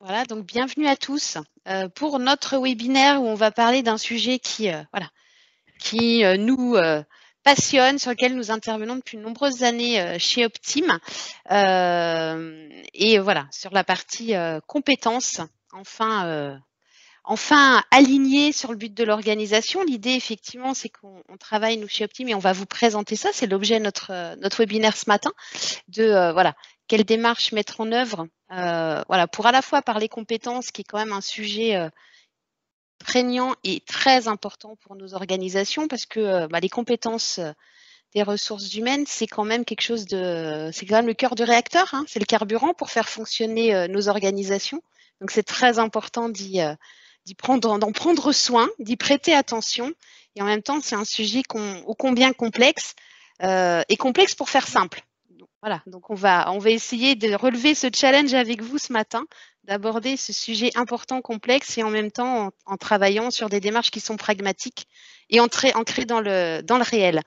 Voilà, donc bienvenue à tous pour notre webinaire où on va parler d'un sujet qui nous passionne, sur lequel nous intervenons depuis de nombreuses années chez Optim. Et voilà, sur la partie compétences, enfin aligné sur le but de l'organisation. L'idée, effectivement, c'est qu'on travaille, nous, chez Optim, et on va vous présenter ça. C'est l'objet de notre webinaire ce matin, de voilà, quelle démarche mettre en œuvre voilà, pour à la fois parler compétences, qui est quand même un sujet prégnant et très important pour nos organisations, parce que les compétences des ressources humaines, c'est quand même quelque chose c'est quand même le cœur du réacteur, hein, c'est le carburant pour faire fonctionner nos organisations. Donc c'est très important d'en prendre soin, d'y prêter attention. Et en même temps, c'est un sujet ô combien complexe, et complexe pour faire simple. Voilà, donc on va essayer de relever ce challenge avec vous ce matin, d'aborder ce sujet important, complexe, et en même temps en travaillant sur des démarches qui sont pragmatiques et ancrées dans le réel.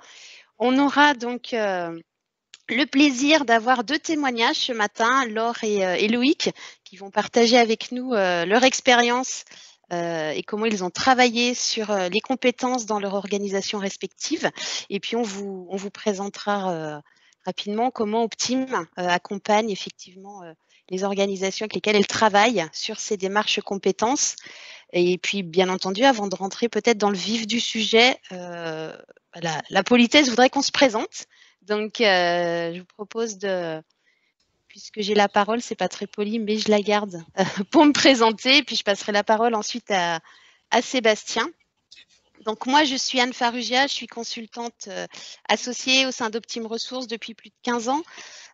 On aura donc le plaisir d'avoir deux témoignages ce matin, Laure et Loïc, qui vont partager avec nous leur expérience et comment ils ont travaillé sur les compétences dans leur organisation respective. Et puis on vous présentera rapidement comment Optim accompagne effectivement les organisations avec lesquelles elle travaille sur ces démarches compétences. Et puis, bien entendu, avant de rentrer peut-être dans le vif du sujet, la politesse voudrait qu'on se présente. Donc, je vous propose puisque j'ai la parole, c'est pas très poli, mais je la garde pour me présenter. Puis, je passerai la parole ensuite à Sébastien. Donc, moi, je suis Anne Farugia, je suis consultante associée au sein d'Optim Ressources depuis plus de 15 ans.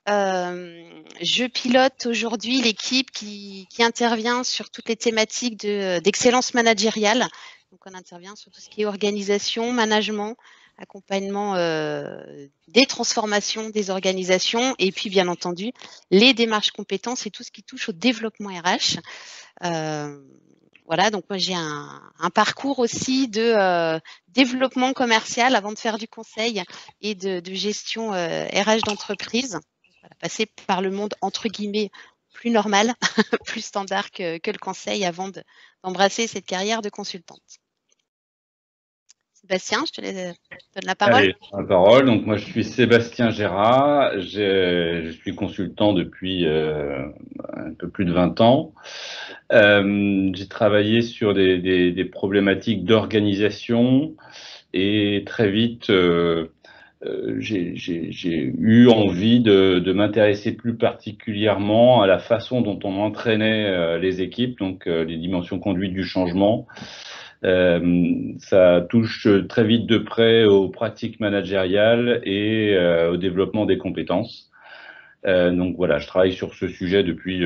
Je pilote aujourd'hui l'équipe qui intervient sur toutes les thématiques d'excellence managériale. Donc, on intervient sur tout ce qui est organisation, management, accompagnement des transformations des organisations et puis, bien entendu, les démarches compétences et tout ce qui touche au développement RH. Voilà, donc moi j'ai un parcours aussi de développement commercial avant de faire du conseil et de gestion RH d'entreprise. Voilà, passer par le monde entre guillemets plus normal, plus standard que le conseil avant d'embrasser cette carrière de consultante. Sébastien, je te donne la parole. Allez, la parole. Donc moi je suis Sébastien Gérard, je suis consultant depuis un peu plus de 20 ans. J'ai travaillé sur des problématiques d'organisation et très vite j'ai eu envie de m'intéresser plus particulièrement à la façon dont on entraînait les équipes, donc les dimensions conduite du changement. Ça touche très vite de près aux pratiques managériales et au développement des compétences. Donc voilà, je travaille sur ce sujet depuis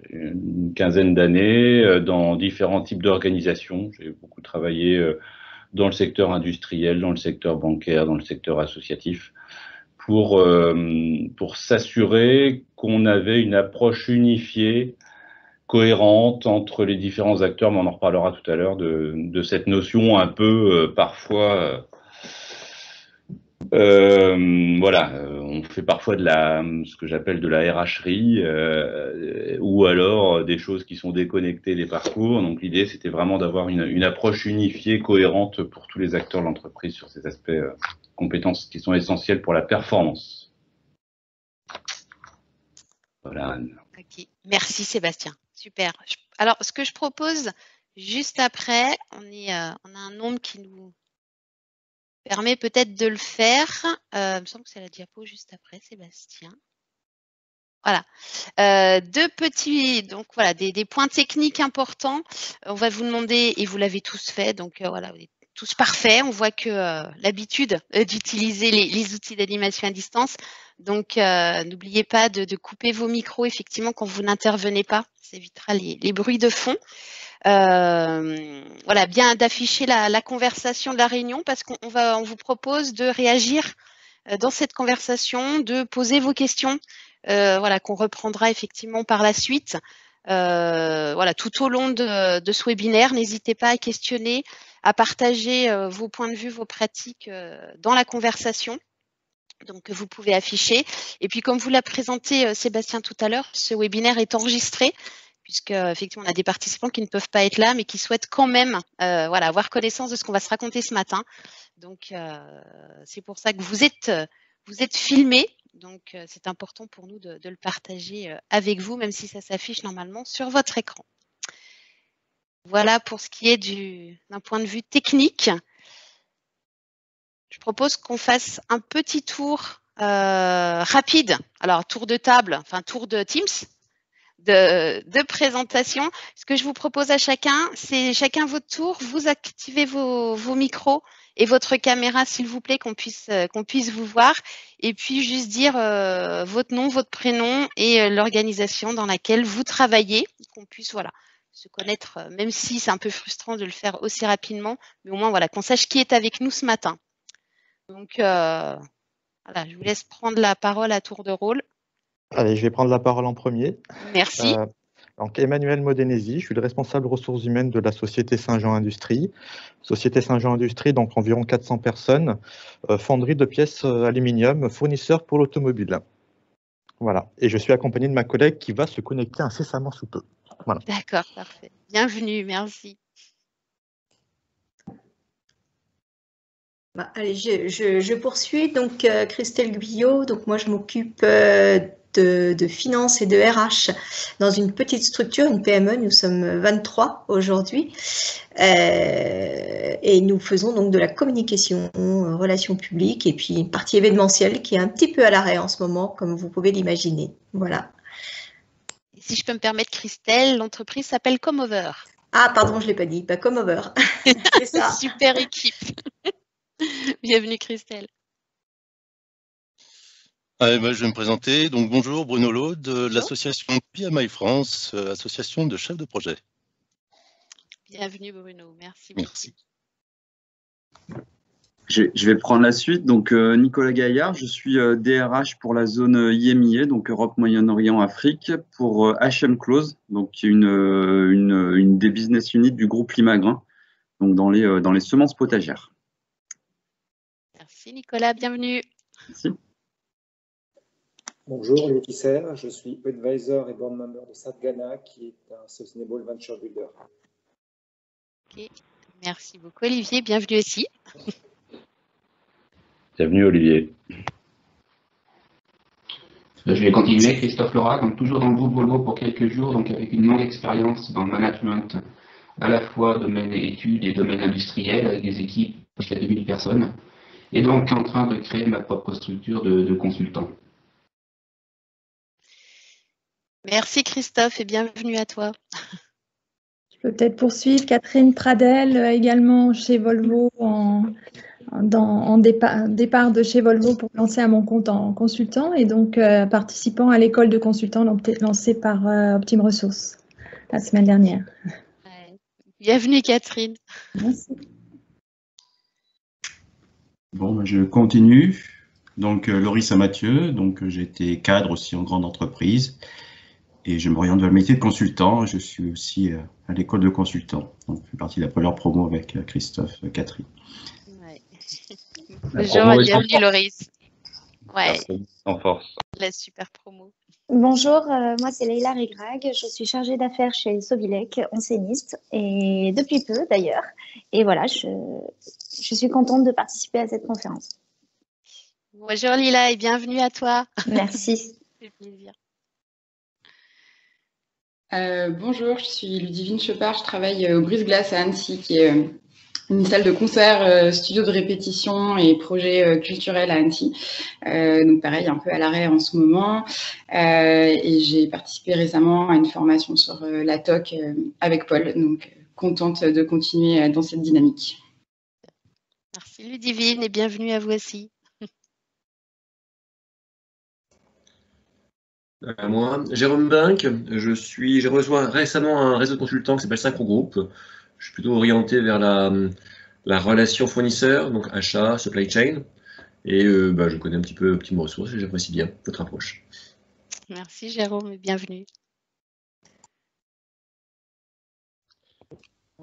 une quinzaine d'années dans différents types d'organisations. J'ai beaucoup travaillé dans le secteur industriel, dans le secteur bancaire, dans le secteur associatif, pour s'assurer qu'on avait une approche unifiée, cohérente entre les différents acteurs, mais on en reparlera tout à l'heure, de cette notion un peu parfois voilà, on fait parfois ce que j'appelle de la RHerie, ou alors des choses qui sont déconnectées des parcours. Donc l'idée, c'était vraiment d'avoir une approche unifiée, cohérente pour tous les acteurs de l'entreprise sur ces aspects compétences qui sont essentiels pour la performance. Voilà, Anne. Ok, merci Sébastien, super. Alors, ce que je propose juste après, on a un nombre qui nous permet peut-être de le faire. Il me semble que c'est la diapo juste après, Sébastien. Voilà. Deux petits, donc voilà, des points techniques importants. On va vous demander, et vous l'avez tous fait, donc voilà, vous êtes tous parfaits. On voit que l'habitude d'utiliser les outils d'animation à distance. Donc, n'oubliez pas de couper vos micros, effectivement, quand vous n'intervenez pas. Ça évitera les bruits de fond. Voilà, bien d'afficher la conversation de la réunion parce qu'on vous propose de réagir dans cette conversation, de poser vos questions, voilà, qu'on reprendra effectivement par la suite. Voilà, tout au long de ce webinaire, n'hésitez pas à questionner, à partager vos points de vue, vos pratiques dans la conversation. Donc, vous pouvez afficher. Et puis, comme vous l'a présenté Sébastien tout à l'heure, ce webinaire est enregistré puisque effectivement, on a des participants qui ne peuvent pas être là, mais qui souhaitent quand même voilà, avoir connaissance de ce qu'on va se raconter ce matin. Donc, c'est pour ça que vous êtes filmés. Donc, c'est important pour nous de le partager avec vous, même si ça s'affiche normalement sur votre écran. Voilà pour ce qui est d'un point de vue technique. Je propose qu'on fasse un petit tour rapide. Alors, tour de table, enfin tour de Teams, de présentation. Ce que je vous propose à chacun, c'est chacun votre tour, vous activez vos micros et votre caméra, s'il vous plaît, qu'on puisse vous voir. Et puis, juste dire votre nom, votre prénom et l'organisation dans laquelle vous travaillez, qu'on puisse voilà, se connaître, même si c'est un peu frustrant de le faire aussi rapidement, mais au moins voilà, qu'on sache qui est avec nous ce matin. Donc, voilà, je vous laisse prendre la parole à tour de rôle. Allez, je vais prendre la parole en premier. Merci. Donc, Emmanuel Modenesi, je suis le responsable ressources humaines de la Société Saint-Jean Industrie. Société Saint-Jean Industrie, donc environ 400 personnes, fonderie de pièces aluminium, fournisseur pour l'automobile. Voilà, et je suis accompagné de ma collègue qui va se connecter incessamment sous peu. Voilà. D'accord, parfait. Bienvenue, merci. Allez, je poursuis. Donc, Christelle Guyot, donc moi je m'occupe de finance et de RH dans une petite structure, une PME. Nous sommes 23 aujourd'hui et nous faisons donc de la communication, relations publiques et puis une partie événementielle qui est un petit peu à l'arrêt en ce moment, comme vous pouvez l'imaginer. Voilà. Si je peux me permettre, Christelle, l'entreprise s'appelle Comover. Ah, pardon, je ne l'ai pas dit. Bah, Comover. C'est ça. Super équipe. Bienvenue, Christelle. Je vais me présenter. Donc, bonjour, Bruno Laude, de l'association PMI France, association de chefs de projet. Bienvenue, Bruno. Merci. Merci. Je vais prendre la suite. Donc, Nicolas Gaillard, je suis DRH pour la zone IMIA, donc Europe, Moyen-Orient, Afrique, pour HM Close, donc une des business units du groupe Limagrin, donc dans les semences potagères. Merci, Nicolas. Bienvenue. Merci. Bonjour, Olivier Kisser, je suis advisor et board member de Satgana, qui est un Sustainable Venture Builder. Ok, merci beaucoup, Olivier. Bienvenue aussi. Bienvenue, Olivier. Je vais continuer, Christophe Laura, donc toujours dans le groupe Volvo pour quelques jours, donc avec une longue expérience dans le management, à la fois domaine études et domaine industriel, avec des équipes jusqu'à 2000 personnes, et donc en train de créer ma propre structure de consultant. Merci Christophe et bienvenue à toi. Je peux peut-être poursuivre. Catherine Pradel, également chez Volvo, en départ de chez Volvo pour lancer à mon compte en consultant et donc participant à l'école de consultants lancée par Optime Ressources la semaine dernière. Ouais. Bienvenue Catherine. Merci. Bon, je continue. Donc, Laurissa Mathieu, donc j'ai été cadre aussi en grande entreprise et je m'oriente vers le métier de consultant. Je suis aussi à l'école de consultant. Donc, je fais partie de la première promo avec Christophe, Catherine. Ouais. Bonjour, bienvenue Loris. Ouais. En force. La super promo. Bonjour, moi c'est Leïla Rigrag, je suis chargée d'affaires chez Sobilec, enseigniste, et depuis peu d'ailleurs. Et voilà, je suis contente de participer à cette conférence. Bonjour Lila et bienvenue à toi. Merci. Ça fait plaisir. Bonjour, je suis Ludivine Chopard, je travaille au Brise-Glace à Annecy, qui est une salle de concert, studio de répétition et projet culturel à Annecy. Donc pareil, un peu à l'arrêt en ce moment. Et j'ai participé récemment à une formation sur la TOC avec Paul. Donc contente de continuer dans cette dynamique. Merci Ludivine et bienvenue à vous aussi. Moi, Jérôme Binck, j'ai rejoint récemment un réseau de consultants qui s'appelle Synchro Group. Je suis plutôt orienté vers la relation fournisseur, donc achat, supply chain. Et je connais un petit peu Optime Ressources et j'apprécie bien votre approche. Merci Jérôme et bienvenue.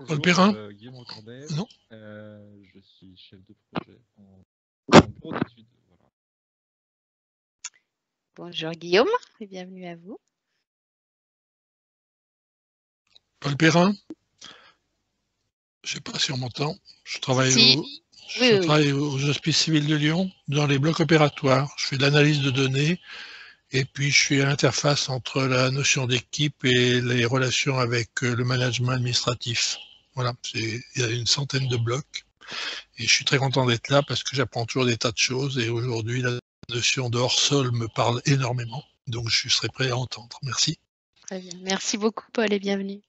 Paul Perrin. Guillaume Corday. Non. Je suis chef de projet en bureau d'études. Voilà. Bonjour Guillaume et bienvenue à vous. Paul Perrin. Je ne sais pas si on m'entend. Je travaille, oui. aux Hospices civils de Lyon dans les blocs opératoires. Je fais de l'analyse de données et puis je suis à l'interface entre la notion d'équipe et les relations avec le management administratif. Voilà, il y a une centaine de blocs et je suis très content d'être là parce que j'apprends toujours des tas de choses et aujourd'hui la notion de hors-sol me parle énormément. Donc je serai prêt à entendre. Merci. Très bien. Merci beaucoup Paul et bienvenue.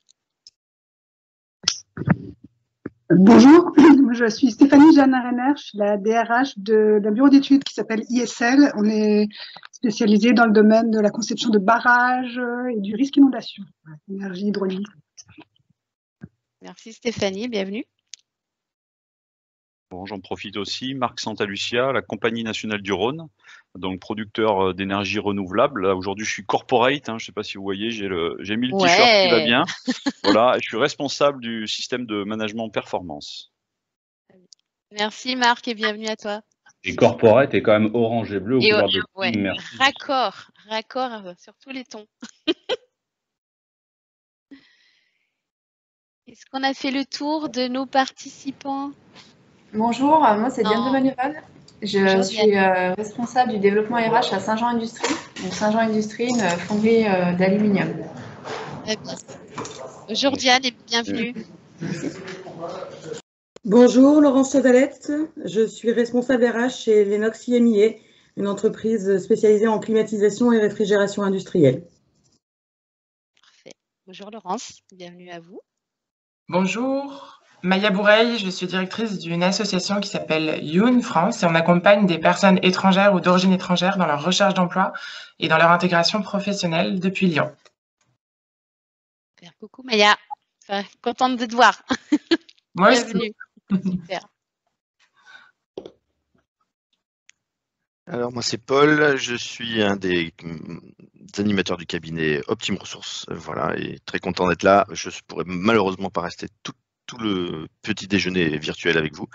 Bonjour, je suis Stéphanie Jeanne-Renner, je suis la DRH d'un bureau d'études qui s'appelle ISL. On est spécialisé dans le domaine de la conception de barrages et du risque inondation, énergie hydraulique. Merci Stéphanie, bienvenue. Bon, j'en profite aussi, Marc Santalucia, la Compagnie nationale du Rhône, donc producteur d'énergie renouvelable. Aujourd'hui, je suis corporate, je ne sais pas si vous voyez, j'ai mis le t-shirt qui va bien. Voilà, et je suis responsable du système de management performance. Merci Marc et bienvenue à toi. Et corporate est quand même orange et bleu aux couleurs de ouais, merci. Raccord sur tous les tons. Est-ce qu'on a fait le tour de nos participants? Bonjour, moi c'est Diane de Magneval. Je suis responsable du développement RH à Saint-Jean Industrie. Donc Saint-Jean Industrie, une fonderie d'aluminium. Bonjour Diane et bienvenue. Merci. Bonjour, Laurence Chazalette. Je suis responsable RH chez Lennox IMIA, une entreprise spécialisée en climatisation et réfrigération industrielle. Parfait. Bonjour Laurence, bienvenue à vous. Bonjour. Maya Boureille, je suis directrice d'une association qui s'appelle Youn France et on accompagne des personnes étrangères ou d'origine étrangère dans leur recherche d'emploi et dans leur intégration professionnelle depuis Lyon. Super, coucou Maya, contente de te voir. Moi bienvenue. Super. Alors moi c'est Paul, je suis un des animateurs du cabinet Optime Ressources, voilà, et très content d'être là. Je ne pourrais malheureusement pas rester tout le petit déjeuner virtuel avec vous,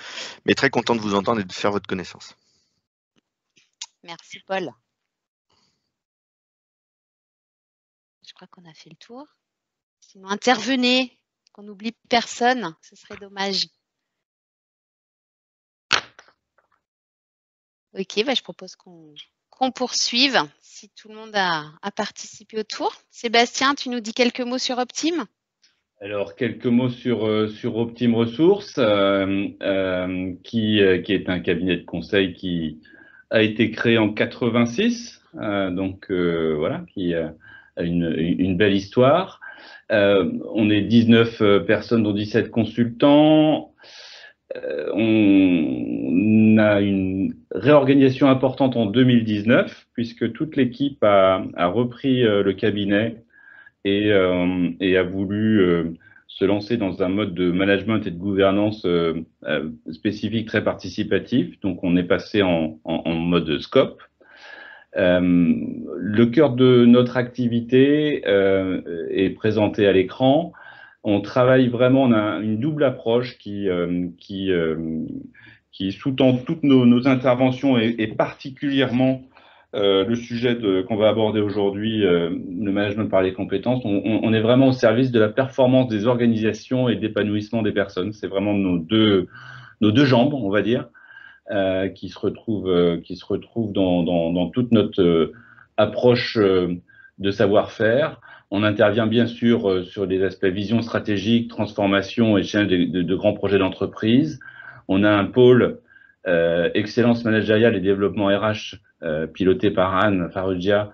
mais très content de vous entendre et de faire votre connaissance. Merci Paul. Je crois qu'on a fait le tour. Sinon, intervenez, qu'on n'oublie personne, ce serait dommage. Ok, je propose qu'on poursuive, si tout le monde a participé au tour. Sébastien, tu nous dis quelques mots sur Optime ? Alors, quelques mots sur Optime Ressources, qui est un cabinet de conseil qui a été créé en 86, voilà, qui a une belle histoire. On est 19 personnes, dont 17 consultants. On a une réorganisation importante en 2019, puisque toute l'équipe a repris le cabinet et a voulu se lancer dans un mode de management et de gouvernance spécifique, très participatif. Donc, on est passé en mode scope. Le cœur de notre activité est présenté à l'écran. On travaille vraiment, on a une double approche qui sous-tend toutes nos interventions et particulièrement le sujet qu'on va aborder aujourd'hui, le management par les compétences. On est vraiment au service de la performance des organisations et d'épanouissement des personnes. C'est vraiment nos deux jambes, on va dire, qui se retrouvent dans toute notre approche de savoir-faire. On intervient bien sûr sur les aspects vision stratégique, transformation et challenge de grands projets d'entreprise. On a un pôle excellence managériale et développement RH piloté par Anne Farrugia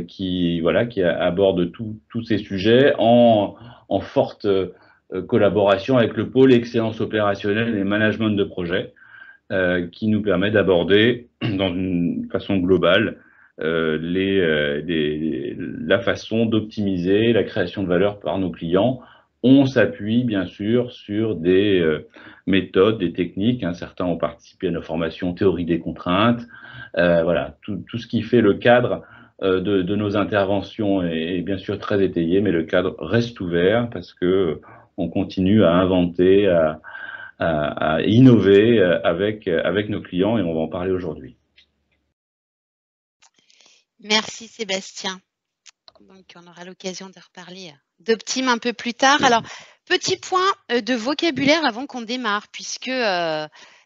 qui aborde tous ces sujets en forte collaboration avec le pôle excellence opérationnelle et management de projet qui nous permet d'aborder dans une façon globale la façon d'optimiser la création de valeur par nos clients. On s'appuie bien sûr sur des méthodes, des techniques. Certains ont participé à nos formations théorie des contraintes. Voilà, tout ce qui fait le cadre de nos interventions est bien sûr très étayé, mais le cadre reste ouvert parce que on continue à inventer, à innover avec nos clients et on va en parler aujourd'hui. Merci Sébastien. Donc, on aura l'occasion de reparler d'Optime un peu plus tard. Alors, petit point de vocabulaire avant qu'on démarre, puisque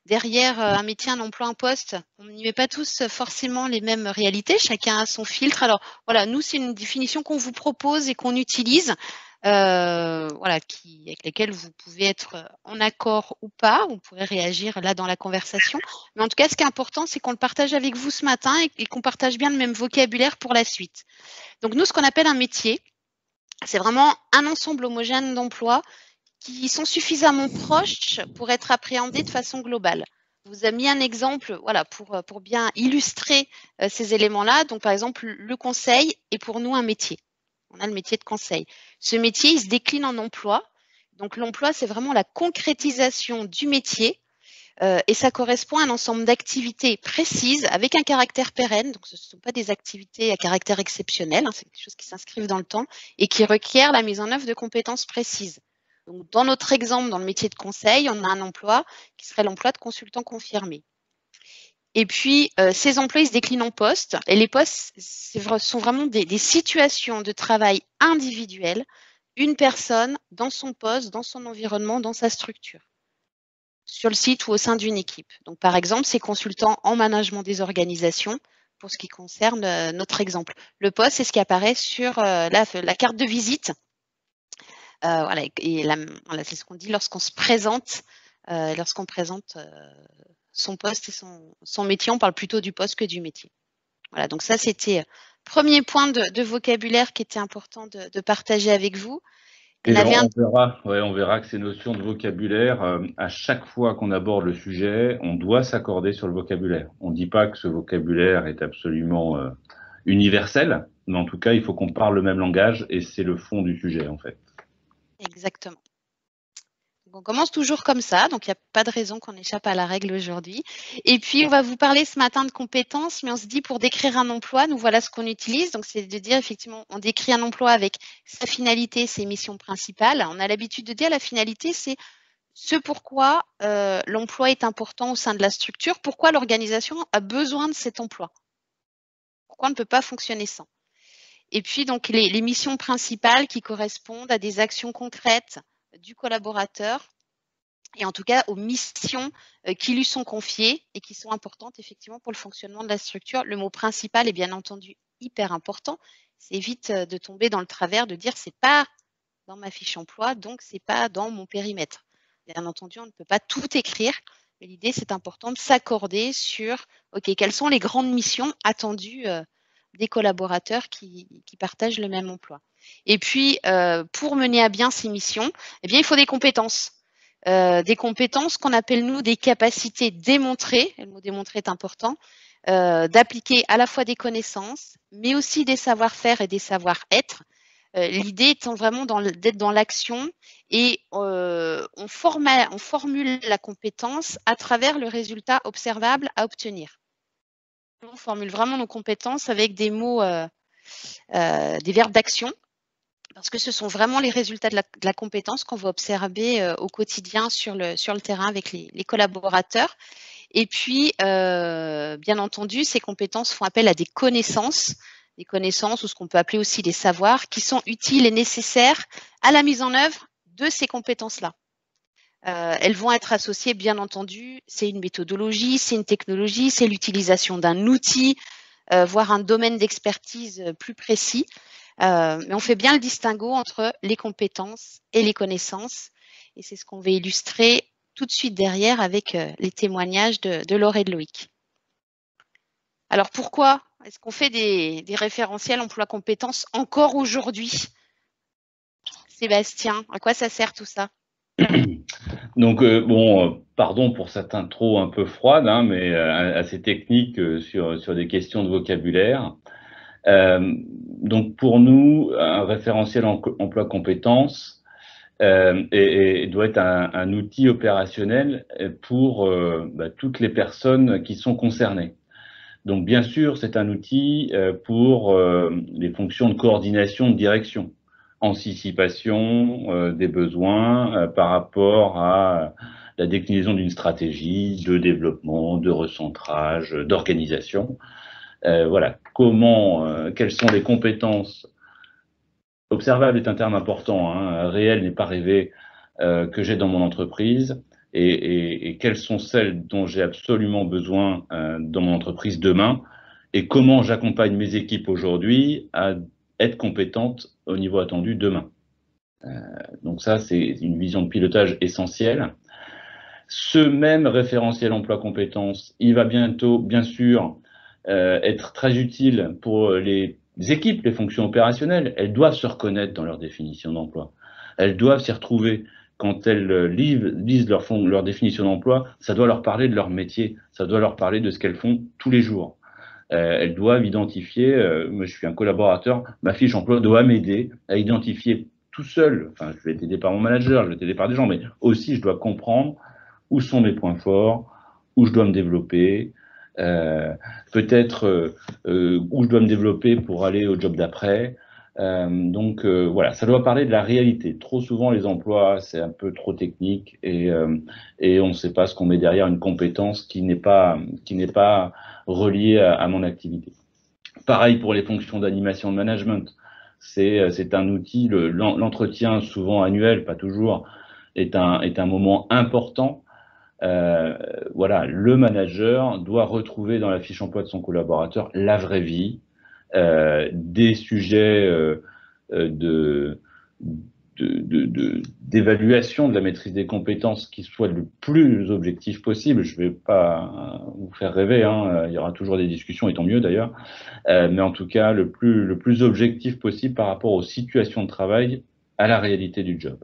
derrière un métier, un emploi, un poste, on n'y met pas tous forcément les mêmes réalités. Chacun a son filtre. Alors, voilà, nous, c'est une définition qu'on vous propose et qu'on utilise. Voilà, avec lesquelles vous pouvez être en accord ou pas. Vous pourrez réagir là dans la conversation. Mais en tout cas, ce qui est important, c'est qu'on le partage avec vous ce matin et qu'on partage bien le même vocabulaire pour la suite. Donc, nous, ce qu'on appelle un métier, c'est vraiment un ensemble homogène d'emplois qui sont suffisamment proches pour être appréhendés de façon globale. Je vous ai mis un exemple voilà, pour bien illustrer ces éléments-là. Donc, par exemple, le conseil est pour nous un métier. On a le métier de conseil. Ce métier, il se décline en emploi. Donc, l'emploi, c'est vraiment la concrétisation du métier et ça correspond à un ensemble d'activités précises avec un caractère pérenne. Donc, ce ne sont pas des activités à caractère exceptionnel, hein, c'est des choses qui s'inscrivent dans le temps et qui requièrent la mise en œuvre de compétences précises. Donc, dans notre exemple, dans le métier de conseil, on a un emploi qui serait l'emploi de consultant confirmé. Et puis, ces emplois, ils se déclinent en postes. Et les postes sont vraiment des situations de travail individuelles, une personne dans son poste, dans son environnement, dans sa structure, sur le site ou au sein d'une équipe. Donc, par exemple, ces consultants en management des organisations, pour ce qui concerne notre exemple. Le poste, c'est ce qui apparaît sur la carte de visite. Voilà, et voilà, c'est ce qu'on dit lorsqu'on se présente, son poste et son métier. On parle plutôt du poste que du métier. Voilà, donc ça, c'était premier point de vocabulaire qui était important de partager avec vous. On verra que ces notions de vocabulaire, à chaque fois qu'on aborde le sujet, on doit s'accorder sur le vocabulaire. On ne dit pas que ce vocabulaire est absolument universel, mais en tout cas, il faut qu'on parle le même langage et c'est le fond du sujet, en fait. Exactement. On commence toujours comme ça, donc il n'y a pas de raison qu'on échappe à la règle aujourd'hui. Et puis, on va vous parler ce matin de compétences, mais on se dit pour décrire un emploi, nous voilà ce qu'on utilise. Donc, c'est de dire effectivement, on décrit un emploi avec sa finalité, ses missions principales. On a l'habitude de dire la finalité, c'est ce pourquoi l'emploi est important au sein de la structure, pourquoi l'organisation a besoin de cet emploi, pourquoi on ne peut pas fonctionner sans. Et puis, donc, les missions principales qui correspondent à des actions concrètes du collaborateur et en tout cas aux missions qui lui sont confiées et qui sont importantes effectivement pour le fonctionnement de la structure. Le mot principal est bien entendu hyper important. C'est évite de tomber dans le travers de dire c'est pas dans ma fiche emploi, donc c'est pas dans mon périmètre. Bien entendu, on ne peut pas tout écrire, mais l'idée c'est important de s'accorder sur quelles sont les grandes missions attendues des collaborateurs qui partagent le même emploi. Et puis, pour mener à bien ces missions, eh bien, il faut des compétences. Des compétences qu'on appelle, nous, des capacités démontrées, le mot démontrer est important, d'appliquer à la fois des connaissances, mais aussi des savoir-faire et des savoir-être. L'idée étant vraiment d'être dans l'action et on formule la compétence à travers le résultat observable à obtenir. On formule vraiment nos compétences avec des mots, des verbes d'action, parce que ce sont vraiment les résultats de la compétence qu'on va observer au quotidien sur le terrain avec les collaborateurs. Et puis, bien entendu, ces compétences font appel à des connaissances ou ce qu'on peut appeler aussi des savoirs, qui sont utiles et nécessaires à la mise en œuvre de ces compétences-là. Elles vont être associées, bien entendu, c'est une méthodologie, c'est une technologie, c'est l'utilisation d'un outil, voire un domaine d'expertise plus précis. Mais on fait bien le distinguo entre les compétences et les connaissances. Et c'est ce qu'on va illustrer tout de suite derrière avec les témoignages de Laure et de Loïc. Alors pourquoi est-ce qu'on fait des référentiels emploi-compétences encore aujourd'hui? Sébastien, à quoi ça sert tout ça? Donc, pardon pour cette intro un peu froide, hein, mais assez technique sur des questions de vocabulaire. Donc, pour nous, un référentiel emploi-compétences doit être un outil opérationnel pour toutes les personnes qui sont concernées. Donc, bien sûr, c'est un outil pour les fonctions de coordination, de direction, anticipation des besoins par rapport à la déclinaison d'une stratégie de développement, de recentrage, d'organisation. Voilà, quelles sont les compétences observable est un terme important, hein, réel n'est pas rêvé, que j'ai dans mon entreprise et quelles sont celles dont j'ai absolument besoin dans mon entreprise demain et comment j'accompagne mes équipes aujourd'hui à être compétentes au niveau attendu demain. Donc ça, c'est une vision de pilotage essentielle. Ce même référentiel emploi-compétences, il va bientôt, bien sûr, être très utile pour les équipes, les fonctions opérationnelles. Elles doivent se reconnaître dans leur définition d'emploi. Elles doivent s'y retrouver. Quand elles lisent leur définition d'emploi, ça doit leur parler de leur métier, ça doit leur parler de ce qu'elles font tous les jours. Elles doivent identifier, moi je suis un collaborateur, ma fiche emploi doit m'aider à identifier tout seul, enfin je vais être aidé par mon manager, je vais être aidé par des gens, mais aussi je dois comprendre où sont mes points forts, où je dois me développer, peut-être où je dois me développer pour aller au job d'après. Donc voilà, ça doit parler de la réalité. Trop souvent, les emplois, c'est un peu trop technique et on ne sait pas ce qu'on met derrière une compétence qui n'est pas reliée à mon activité. Pareil pour les fonctions d'animation de management. C'est un outil, l'entretien souvent annuel, pas toujours, est un moment important. Voilà, le manager doit retrouver dans la fiche emploi de son collaborateur la vraie vie, des sujets d'évaluation de la maîtrise des compétences qui soient le plus objectif possible. Je ne vais pas vous faire rêver, hein, il y aura toujours des discussions, et tant mieux d'ailleurs, mais en tout cas le plus objectif possible par rapport aux situations de travail, à la réalité du job.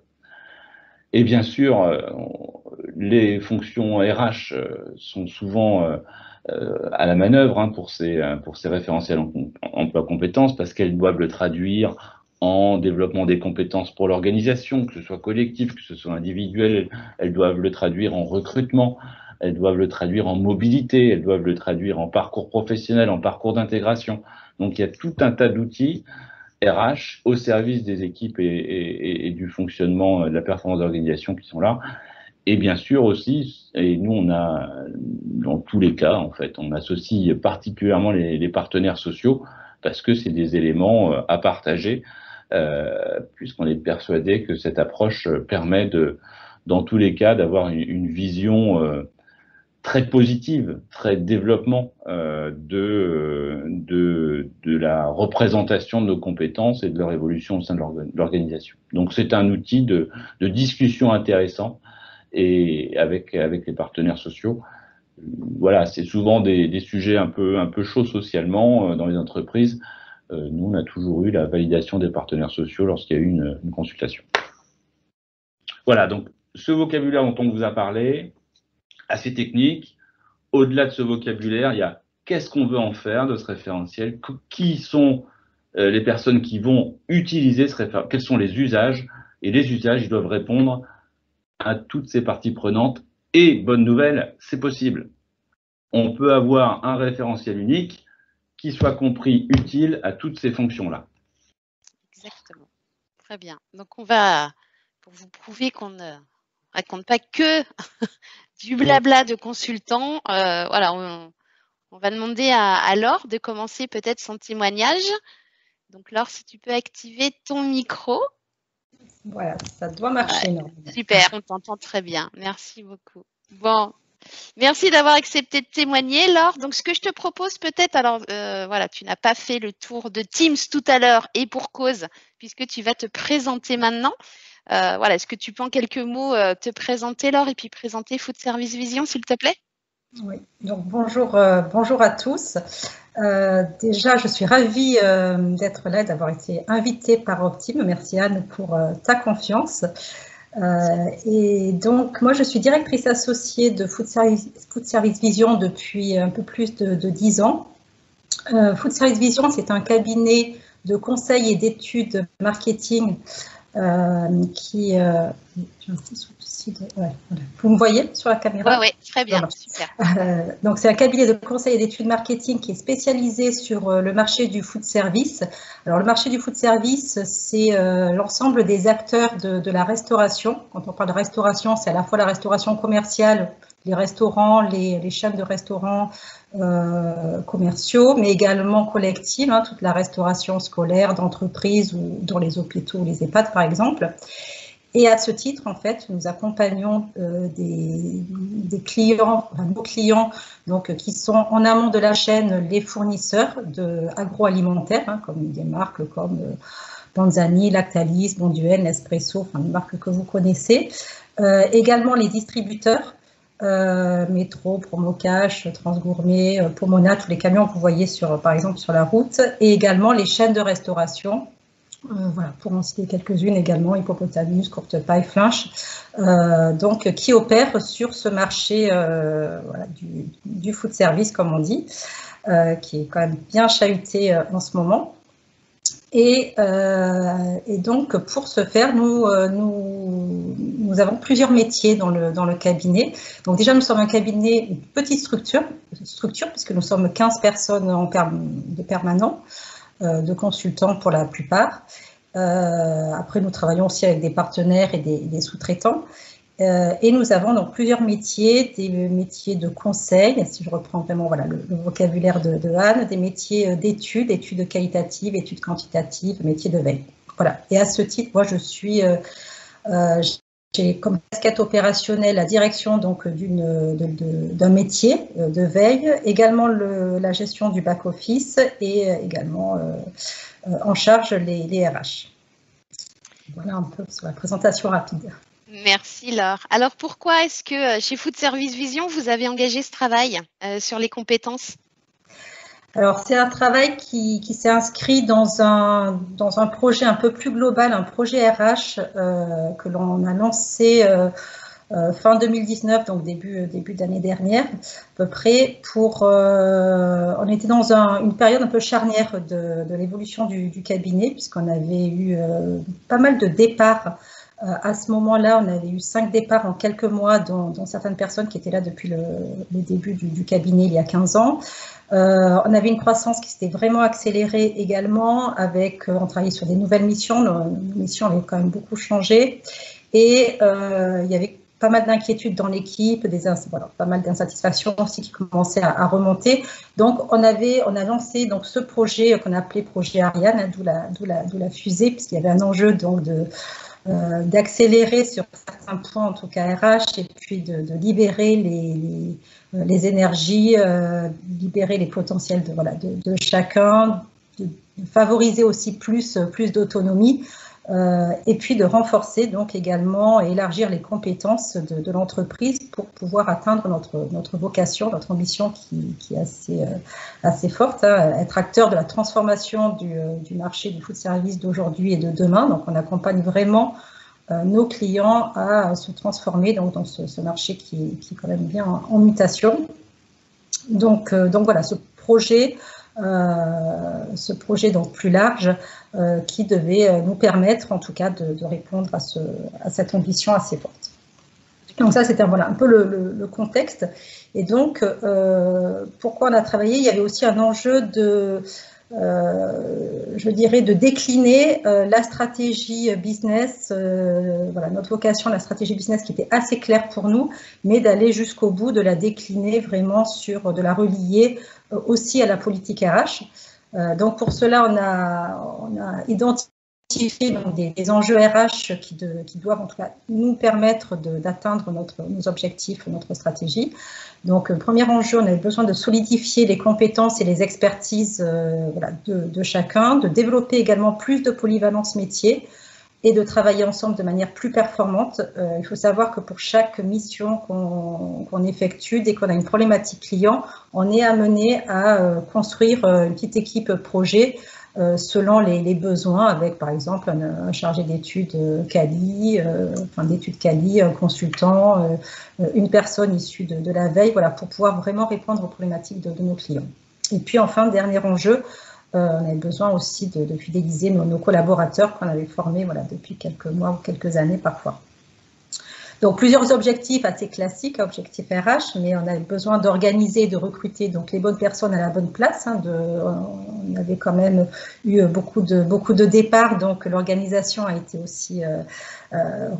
Et bien sûr, les fonctions RH sont souvent à la manœuvre pour ces référentiels emploi-compétences parce qu'elles doivent le traduire en développement des compétences pour l'organisation, que ce soit collectif, que ce soit individuel. Elles doivent le traduire en recrutement, elles doivent le traduire en mobilité, elles doivent le traduire en parcours professionnel, en parcours d'intégration. Donc il y a tout un tas d'outils RH au service des équipes et du fonctionnement de la performance d'organisation qui sont là. Et bien sûr aussi, et nous on a, dans tous les cas en fait, on associe particulièrement les partenaires sociaux parce que c'est des éléments à partager, puisqu'on est persuadé que cette approche permet dans tous les cas d'avoir une vision très positive, très développement de la représentation de nos compétences et de leur évolution au sein de l'organisation. Donc c'est un outil de discussion intéressant et avec les partenaires sociaux. Voilà, c'est souvent des sujets un peu chauds socialement dans les entreprises. Nous, on a toujours eu la validation des partenaires sociaux lorsqu'il y a eu une consultation. Voilà, donc ce vocabulaire dont on vous a parlé, assez technique. Au-delà de ce vocabulaire, il y a qu'est-ce qu'on veut en faire de ce référentiel, qui sont les personnes qui vont utiliser ce référentiel, quels sont les usages, et les usages, ils doivent répondre à toutes ces parties prenantes. Et bonne nouvelle, c'est possible. On peut avoir un référentiel unique qui soit compris utile à toutes ces fonctions-là. Exactement. Très bien. Donc on va, pour vous prouver qu'on ne raconte pas que du blabla de consultant, voilà, on va demander à Laure de commencer peut-être son témoignage. Donc Laure, si tu peux activer ton micro. Voilà, ça doit marcher. Ouais, super, on t'entend très bien. Merci beaucoup. Bon, merci d'avoir accepté de témoigner, Laure. Donc, ce que je te propose peut-être, alors voilà, tu n'as pas fait le tour de Teams tout à l'heure et pour cause, puisque tu vas te présenter maintenant. Voilà, est-ce que tu peux en quelques mots te présenter, Laure, et puis présenter Food Service Vision, s'il te plaît? Oui, donc bonjour à tous. Déjà, je suis ravie d'être là, d'avoir été invitée par Optime. Merci Anne pour ta confiance. Et donc, moi, je suis directrice associée de Food Service Vision depuis un peu plus de 10 ans. Food Service Vision, c'est un cabinet de conseil et d'études marketing qui... Vous me voyez sur la caméra? Oui, très bien, super. Donc, c'est un cabinet de conseil et d'études marketing qui est spécialisé sur le marché du food service. Alors, le marché du food service, c'est l'ensemble des acteurs de la restauration. Quand on parle de restauration, c'est à la fois la restauration commerciale, les restaurants, les chaînes de restaurants, commerciaux, mais également collectives, hein, toute la restauration scolaire d'entreprises ou dans les hôpitaux ou les EHPAD par exemple. Et à ce titre, en fait, nous accompagnons des clients, enfin, nos clients, donc, qui sont en amont de la chaîne, les fournisseurs agroalimentaires, hein, comme des marques comme Panzani, Lactalis, Bonduelle, Nespresso, enfin des marques que vous connaissez. Également les distributeurs, Métro, Promocash, Transgourmet, Pomona, tous les camions que vous voyez par exemple sur la route, et également les chaînes de restauration. Voilà, pour en citer quelques-unes également, Hippopotamus, Courtepaille, Flinch, donc qui opèrent sur ce marché voilà, du food service, comme on dit, qui est quand même bien chahuté en ce moment. Et donc, pour ce faire, nous avons plusieurs métiers dans le cabinet. Donc déjà, nous sommes un cabinet, une petite structure puisque nous sommes 15 personnes de permanents, de consultants pour la plupart. Après, nous travaillons aussi avec des partenaires et des sous-traitants. Et nous avons donc plusieurs métiers, des métiers de conseil, si je reprends vraiment voilà, le vocabulaire de Anne, des métiers d'études, études qualitatives, études quantitatives, métiers de veille. Voilà. Et à ce titre, moi, je suis, j'ai comme casquette opérationnelle la direction donc d'un métier de veille, également la gestion du back-office et également en charge les RH. Voilà un peu sur la présentation rapide. Merci Laure. Alors pourquoi est-ce que chez Food Service Vision, vous avez engagé ce travail sur les compétences? Alors c'est un travail qui s'est inscrit dans un projet un peu plus global, un projet RH que l'on a lancé fin 2019, donc début d'année dernière à peu près. On était dans une période un peu charnière de l'évolution du cabinet, puisqu'on avait eu pas mal de départs. À ce moment-là, on avait eu 5 départs en quelques mois, dont certaines personnes qui étaient là depuis le début du cabinet il y a 15 ans. On avait une croissance qui s'était vraiment accélérée également, on travaillait sur des nouvelles missions, nos missions avaient quand même beaucoup changé, et il y avait pas mal d'inquiétudes dans l'équipe, pas mal d'insatisfaction aussi qui commençaient à remonter. Donc, on a lancé donc, ce projet qu'on appelait projet Ariane, d'où la fusée, puisqu'il y avait un enjeu donc d'accélérer sur certains points, en tout cas RH, et puis de libérer les énergies, libérer les potentiels de chacun, de favoriser aussi plus d'autonomie, et puis de renforcer donc également et élargir les compétences de l'entreprise pour pouvoir atteindre notre vocation, notre ambition qui est assez forte, hein, être acteur de la transformation du marché du food service d'aujourd'hui et de demain. Donc on accompagne vraiment nos clients à se transformer donc, dans ce marché qui est quand même bien en mutation. Donc voilà, ce projet donc plus large qui devait nous permettre en tout cas de répondre à cette ambition assez forte. Donc ça c'était voilà, un peu le contexte. Et donc pourquoi on a travaillé, il y avait aussi un enjeu je dirais de décliner la stratégie business, voilà, notre vocation, la stratégie business qui était assez claire pour nous, mais d'aller jusqu'au bout, de la décliner vraiment de la relier aussi à la politique RH. Donc pour cela, on a identifié donc, des enjeux RH qui doivent en tout cas nous permettre d'atteindre nos objectifs, notre stratégie. Donc, premier enjeu, on avait besoin de solidifier les compétences et les expertises voilà, de chacun, de développer également plus de polyvalence métier et de travailler ensemble de manière plus performante. Il faut savoir que pour chaque mission qu'on effectue, dès qu'on a une problématique client, on est amené à construire une petite équipe projet selon les besoins, avec par exemple un chargé d'études Cali, d'études Cali, un consultant, une personne issue de la veille, voilà, pour pouvoir vraiment répondre aux problématiques de nos clients. Et puis enfin, dernier enjeu, on avait besoin aussi de fidéliser nos collaborateurs qu'on avait formés voilà, depuis quelques mois ou quelques années parfois. Donc, plusieurs objectifs assez classiques, objectifs RH, mais on a besoin d'organiser, de recruter donc les bonnes personnes à la bonne place. On avait quand même eu beaucoup de départs, donc l'organisation a été aussi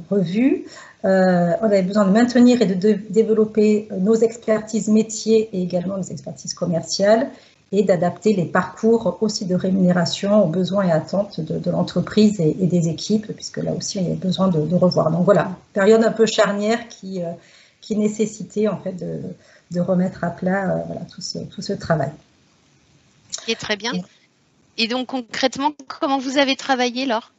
revue. On avait besoin de maintenir et de développer nos expertises métiers et également nos expertises commerciales, et d'adapter les parcours aussi de rémunération aux besoins et attentes de l'entreprise et des équipes, puisque là aussi, il y a besoin de revoir. Donc voilà, période un peu charnière qui nécessitait en fait de remettre à plat voilà, tout ce travail. Et très bien. Et donc concrètement, comment vous avez travaillé, Laure ?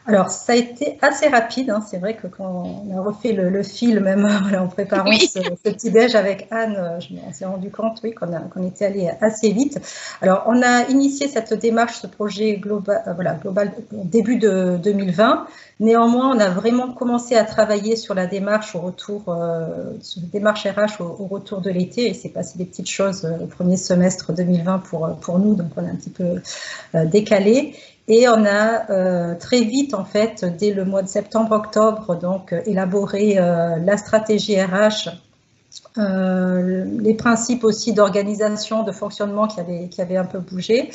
Alors, ça a été assez rapide. C'est vrai que quand on a refait le fil, même voilà, en préparant ce petit-déj avec Anne, on s'est rendu compte qu'on était allé assez vite. Alors, on a initié cette démarche, ce projet global au début de 2020. Néanmoins, on a vraiment commencé à travailler sur la démarche au retour, sur la démarche RH au retour de l'été. Et c'est passé des petites choses le premier semestre 2020 pour nous, donc on a un petit peu décalé. Et on a très vite, en fait, dès le mois de septembre-octobre, donc élaboré la stratégie RH, les principes aussi d'organisation, de fonctionnement qui avaient un peu bougé.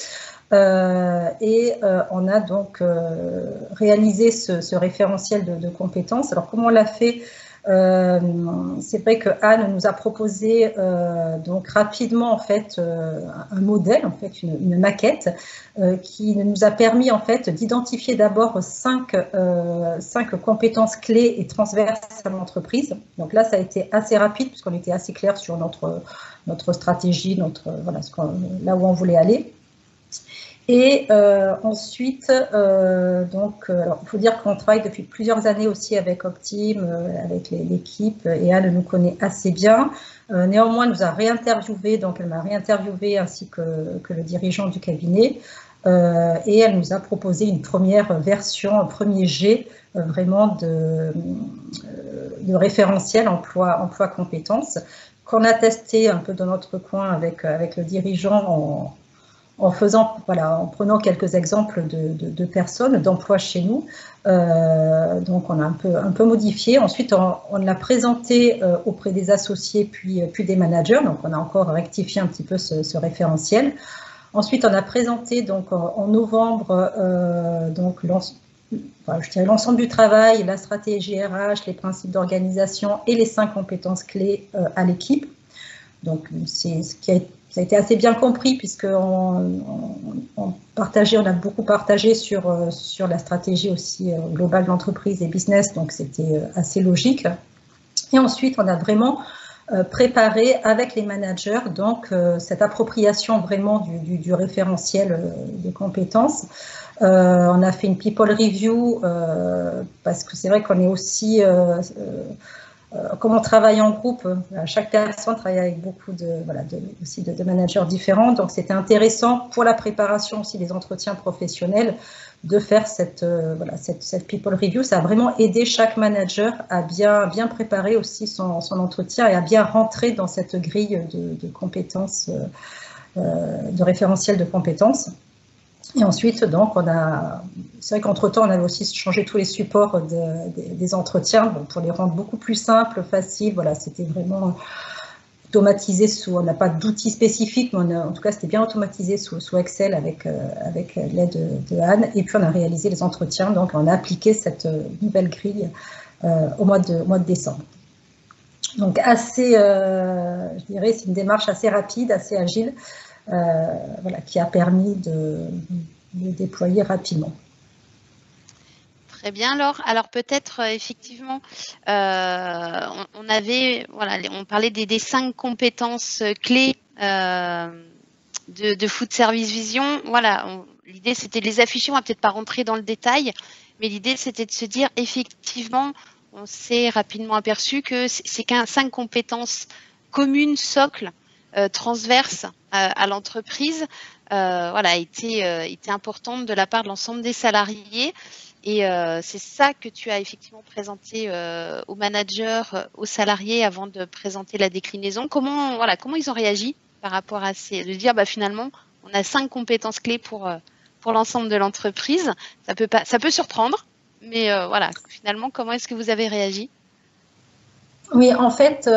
Et on a donc réalisé ce référentiel de compétences. Alors, comment on l'a fait ? C'est vrai que Anne nous a proposé donc rapidement en fait un modèle, en fait une maquette qui nous a permis en fait d'identifier d'abord cinq compétences clés et transverses à l'entreprise. Donc là, ça a été assez rapide puisqu'on était assez clair sur notre stratégie, voilà là où on voulait aller. Et ensuite, donc, il faut dire qu'on travaille depuis plusieurs années aussi avec Optime, avec l'équipe, et Anne nous connaît assez bien. Néanmoins, elle nous a réinterviewé, donc elle m'a réinterviewé ainsi que le dirigeant du cabinet, et elle nous a proposé une première version, un premier jet vraiment de référentiel emploi-compétences qu'on a testé un peu dans notre coin avec le dirigeant en prenant quelques exemples de personnes, d'emploi chez nous. Donc, on a un peu modifié. Ensuite, on l'a présenté auprès des associés, puis des managers. Donc, on a encore rectifié un petit peu ce référentiel. Ensuite, on a présenté donc, en novembre donc, je dirais l'ensemble du travail, la stratégie RH, les principes d'organisation et les 5 compétences clés à l'équipe. Donc, c'est ce qui ça a été assez bien compris puisqu'on a beaucoup partagé sur la stratégie aussi globale de l'entreprise et business, donc c'était assez logique. Et ensuite, on a vraiment préparé avec les managers donc cette appropriation vraiment du référentiel de compétences. On a fait une people review parce que c'est vrai qu'on est aussi comme on travaille en groupe, chaque personne travaille avec beaucoup de managers différents, donc c'était intéressant pour la préparation aussi des entretiens professionnels de faire cette people review. Ça a vraiment aidé chaque manager à bien préparer aussi son entretien et à bien rentrer dans cette grille de compétences, de référentiel de compétences. Et ensuite, donc, c'est vrai qu'entre-temps, on avait aussi changé tous les supports des entretiens pour les rendre beaucoup plus simples, faciles. Voilà, c'était vraiment automatisé on n'a pas d'outils spécifiques, mais en tout cas, c'était bien automatisé sous Excel avec l'aide de Anne. Et puis, on a réalisé les entretiens, donc on a appliqué cette nouvelle grille au mois de décembre. Donc, je dirais, c'est une démarche assez rapide, assez agile. Qui a permis de déployer rapidement. Très bien, Laure. Alors peut-être effectivement, on parlait des 5 compétences clés de Food Service Vision. Voilà, l'idée c'était de les afficher. On va peut-être pas rentrer dans le détail, mais l'idée c'était de se dire effectivement, on s'est rapidement aperçu que c'est 5 compétences communes, socles, transverses à l'entreprise, était importante de la part de l'ensemble des salariés. Et c'est ça que tu as effectivement présenté aux managers, aux salariés avant de présenter la déclinaison. Comment ils ont réagi par rapport à de dire finalement on a 5 compétences clés pour l'ensemble de l'entreprise. Ça peut surprendre, mais finalement comment est-ce que vous avez réagi ? Oui, en fait,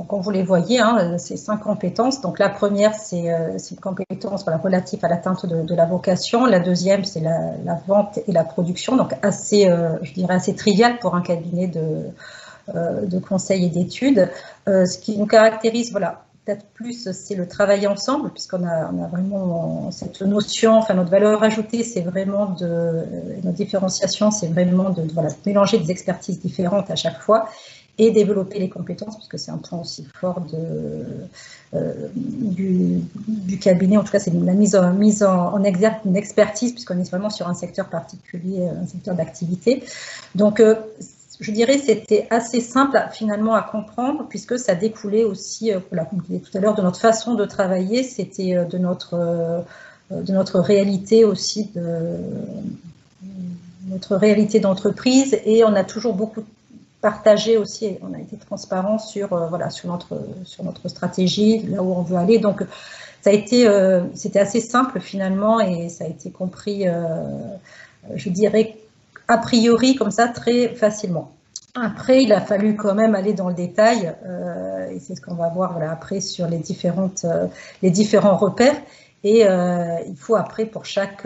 comme vous les voyez, hein, c'est 5 compétences. Donc la première, c'est une compétence relative à l'atteinte de la vocation. La deuxième, c'est la vente et la production, donc assez, je dirais, assez trivial pour un cabinet de conseil et d'études. Ce qui nous caractérise, voilà, peut-être plus, c'est le travail ensemble, puisqu'on a vraiment cette notion, enfin notre valeur ajoutée, c'est vraiment notre différenciation, c'est vraiment de mélanger des expertises différentes à chaque fois et développer les compétences, parce que c'est un point aussi fort du cabinet. En tout cas, c'est la mise en exergue d'une expertise, puisqu'on est vraiment sur un secteur particulier, un secteur d'activité. Donc, je dirais que c'était assez simple finalement à comprendre, puisque ça découlait aussi, comme je disais tout à l'heure, de notre façon de travailler, c'était de notre réalité aussi, notre réalité d'entreprise, et on a toujours beaucoup partagé aussi, et on a été transparent sur notre stratégie, là où on veut aller. Donc ça a été, c'était assez simple finalement, et ça a été compris, je dirais, a priori comme ça très facilement. Après, il a fallu quand même aller dans le détail, et c'est ce qu'on va voir après sur les différents repères. Et il faut après pour chaque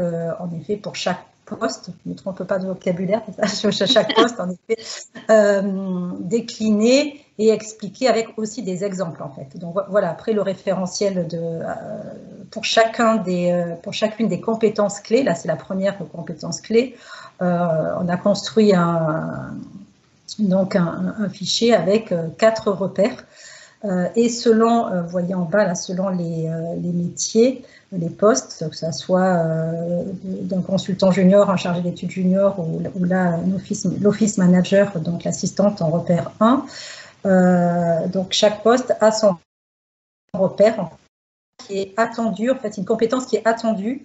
poste, ne me trompe pas de vocabulaire, sur chaque poste en effet, décliner et expliquer avec aussi des exemples en fait. Donc voilà, après le référentiel pour chacune des compétences clés, là c'est la première compétence clé, on a construit un fichier avec 4 repères, et selon, vous voyez en bas là, selon les métiers, les postes, que ce soit d'un consultant junior, un chargé d'études junior, ou là l'office manager, donc l'assistante en repère 1. Donc chaque poste a son repère qui est attendu, en fait, une compétence qui est attendue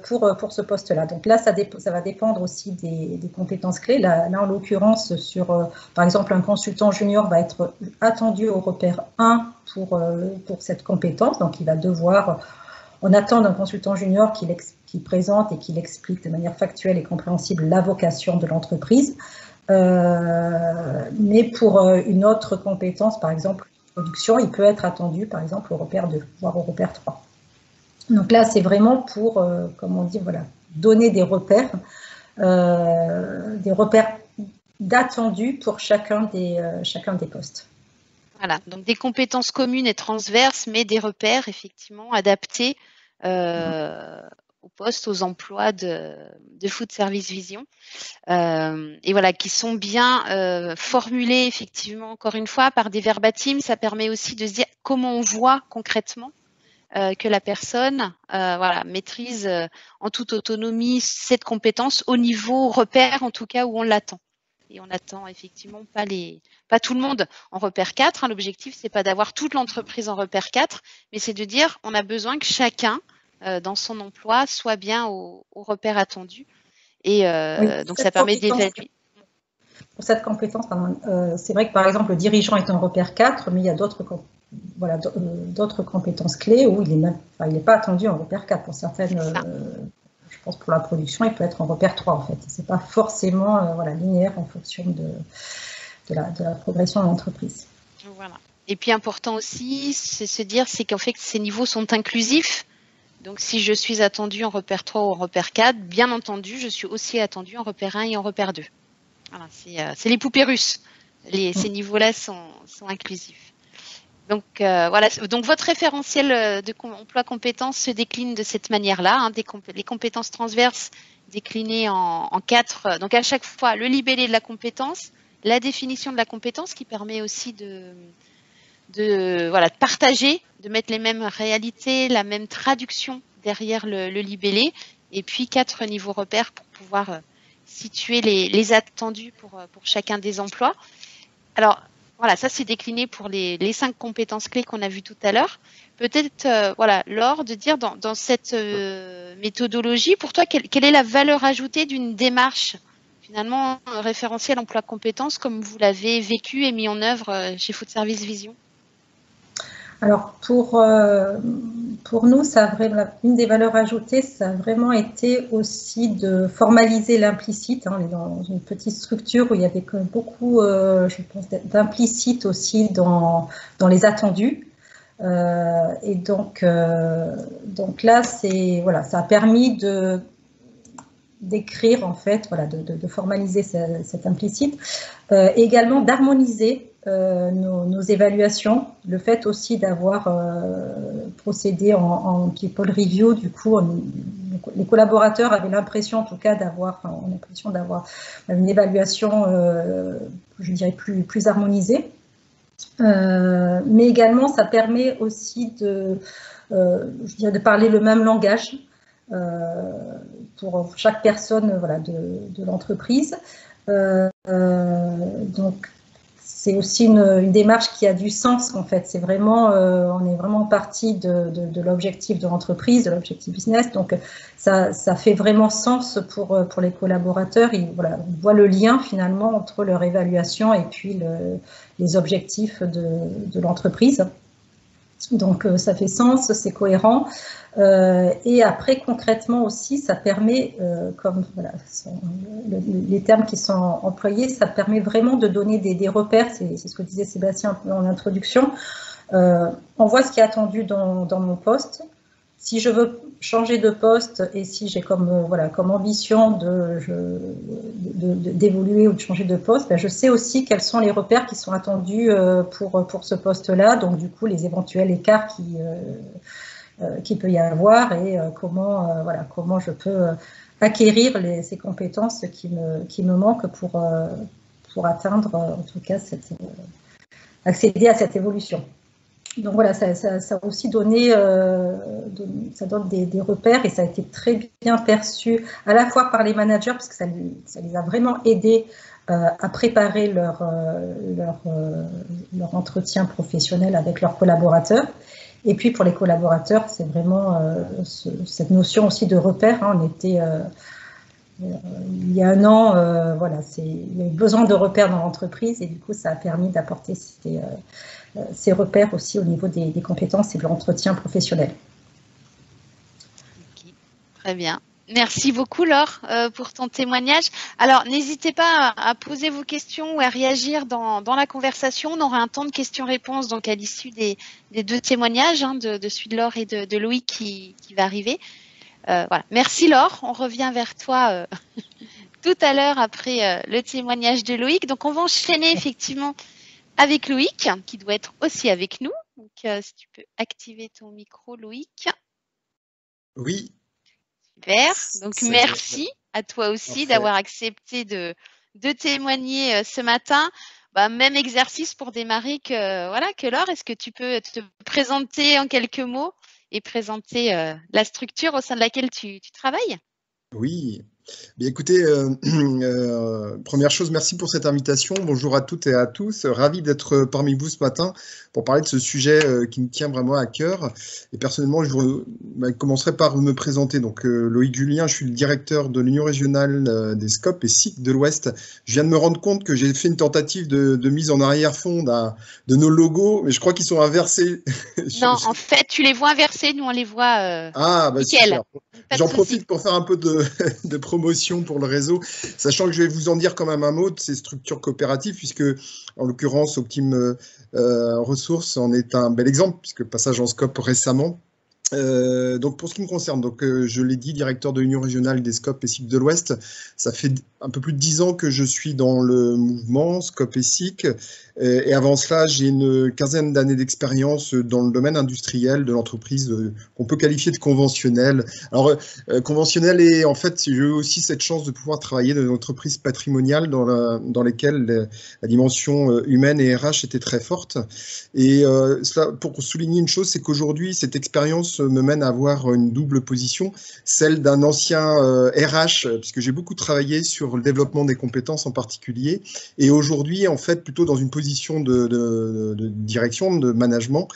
pour ce poste-là. Donc là, ça va dépendre aussi des compétences clés. Là en l'occurrence, par exemple, un consultant junior va être attendu au repère 1 pour cette compétence. Donc, il va devoir, on attend d'un consultant junior qui présente et qu'il explique de manière factuelle et compréhensible la vocation de l'entreprise. Mais pour une autre compétence, par exemple, production, il peut être attendu, par exemple, au repère 2, voire au repère 3. Donc là, c'est vraiment pour, comme on dit, voilà, donner des repères d'attendus pour chacun des postes. Voilà, donc des compétences communes et transverses, mais des repères effectivement adaptés aux postes, aux emplois de Food Service Vision. Et voilà, qui sont bien formulés effectivement, encore une fois, par des verbatims. Ça permet aussi de se dire comment on voit concrètement que la personne maîtrise en toute autonomie cette compétence au niveau repère, en tout cas où on l'attend. Et on n'attend effectivement pas tout le monde en repère 4. Hein. L'objectif, c'est pas d'avoir toute l'entreprise en repère 4, mais c'est de dire on a besoin que chacun, dans son emploi, soit bien au repère attendu. Et donc, ça permet d'évaluer. Pour cette compétence, c'est vrai que par exemple, le dirigeant est en repère 4, mais il y a d'autres compétences clés où il n'est pas attendu en repère 4. Pour certaines, je pense pour la production, il peut être en repère 3 en fait. Ce n'est pas forcément linéaire en fonction de la progression de l'entreprise. Voilà. Et puis important aussi, c'est se dire qu'en fait, ces niveaux sont inclusifs. Donc, si je suis attendu en repère 3 ou en repère 4, bien entendu, je suis aussi attendu en repère 1 et en repère 2. Voilà, c'est les poupées russes. Ces niveaux-là sont inclusifs. Donc, voilà. Donc, votre référentiel de emploi compétences se décline de cette manière-là. Hein, les compétences transverses déclinées en 4. Donc, à chaque fois, le libellé de la compétence, la définition de la compétence qui permet aussi de partager, de mettre les mêmes réalités, la même traduction derrière le libellé, et puis 4 niveaux repères pour pouvoir situer les attendus pour chacun des emplois. Alors, voilà, ça c'est décliné pour les 5 compétences clés qu'on a vues tout à l'heure. Peut-être, Laure, de dire dans cette méthodologie, pour toi, quelle est la valeur ajoutée d'une démarche finalement référentiel emploi compétences comme vous l'avez vécu et mis en œuvre chez Food Service Vision? Alors, pour nous, une des valeurs ajoutées, ça a vraiment été aussi de formaliser l'implicite. On est dans une petite structure où il y avait beaucoup, je pense, d'implicite aussi dans les attendus. Et donc là, ça a permis d'écrire, en fait, de formaliser cet implicite, également d'harmoniser nos évaluations, le fait aussi d'avoir procédé en people review, du coup, les collaborateurs avaient l'impression, en tout cas, d'avoir une évaluation, je dirais, plus harmonisée. Mais également, ça permet aussi de parler le même langage pour chaque personne de l'entreprise. Donc, c'est aussi une démarche qui a du sens, en fait. C'est vraiment, on est vraiment parti de l'objectif de l'entreprise, de l'objectif business. Donc, ça fait vraiment sens pour les collaborateurs. On voit le lien, finalement, entre leur évaluation et puis les objectifs de l'entreprise. Donc, ça fait sens, c'est cohérent. Et après, concrètement aussi, ça permet, comme les termes qui sont employés, ça permet vraiment de donner des repères. C'est ce que disait Sébastien en introduction. On voit ce qui est attendu dans mon poste. Si je veux changer de poste et si j'ai comme ambition d'évoluer ou de changer de poste, ben je sais aussi quels sont les repères qui sont attendus pour ce poste-là. Donc, du coup, les éventuels écarts qu'il peut y avoir et comment je peux acquérir ces compétences qui me manquent pour atteindre, en tout cas, accéder à cette évolution. Donc voilà, ça a aussi donné, ça donne des repères et ça a été très bien perçu à la fois par les managers parce que ça les a vraiment aidés à préparer leur entretien professionnel avec leurs collaborateurs. Et puis pour les collaborateurs, c'est vraiment cette notion aussi de repère. On était, il y a un an, il y a eu besoin de repères dans l'entreprise et du coup, ça a permis d'apporter ces repères aussi au niveau des compétences et de l'entretien professionnel. Okay. Très bien. Merci beaucoup, Laure, pour ton témoignage. Alors, n'hésitez pas à poser vos questions ou à réagir dans la conversation. On aura un temps de questions-réponses donc à l'issue des deux témoignages, de celui de Laure et de Loïc qui va arriver. Voilà. Merci, Laure. On revient vers toi tout à l'heure après le témoignage de Loïc. Donc, on va enchaîner effectivement avec Loïc, qui doit être aussi avec nous. Donc, si tu peux activer ton micro, Loïc. Oui. Super. Donc, merci à toi aussi d'avoir accepté de témoigner ce matin. Même exercice pour démarrer que Laure. Est-ce que tu peux te présenter en quelques mots et présenter la structure au sein de laquelle tu travailles? Oui. Bien, écoutez, première chose, merci pour cette invitation. Bonjour à toutes et à tous. Ravi d'être parmi vous ce matin pour parler de ce sujet qui me tient vraiment à cœur. Et personnellement, je commencerai par me présenter. Donc, Loïc Julien, je suis le directeur de l'Union régionale des SCOP et SIC de l'Ouest. Je viens de me rendre compte que j'ai fait une tentative de mise en arrière-fond de nos logos, mais je crois qu'ils sont inversés. Non, en fait, tu les vois inversés, nous on les voit nickel. J'en profite pour faire un peu de promotion pour le réseau, sachant que je vais vous en dire quand même un mot de ces structures coopératives, puisque en l'occurrence Optime Ressources en est un bel exemple, puisque passage en SCOP récemment. Donc pour ce qui me concerne, je l'ai dit, directeur de l'Union régionale des SCOP et SIC de l'Ouest, ça fait un peu plus de 10 ans que je suis dans le mouvement SCOP et SIC, et avant cela j'ai une quinzaine d'années d'expérience dans le domaine industriel de l'entreprise qu'on peut qualifier de conventionnelle. Alors conventionnelle, et en fait j'ai eu aussi cette chance de pouvoir travailler dans une entreprise patrimoniale dans lesquelles la dimension humaine et RH était très forte. Et cela, pour souligner une chose, c'est qu'aujourd'hui cette expérience me mène à avoir une double position, celle d'un ancien RH, puisque j'ai beaucoup travaillé sur le développement des compétences en particulier, et aujourd'hui en fait plutôt dans une position de direction, de management,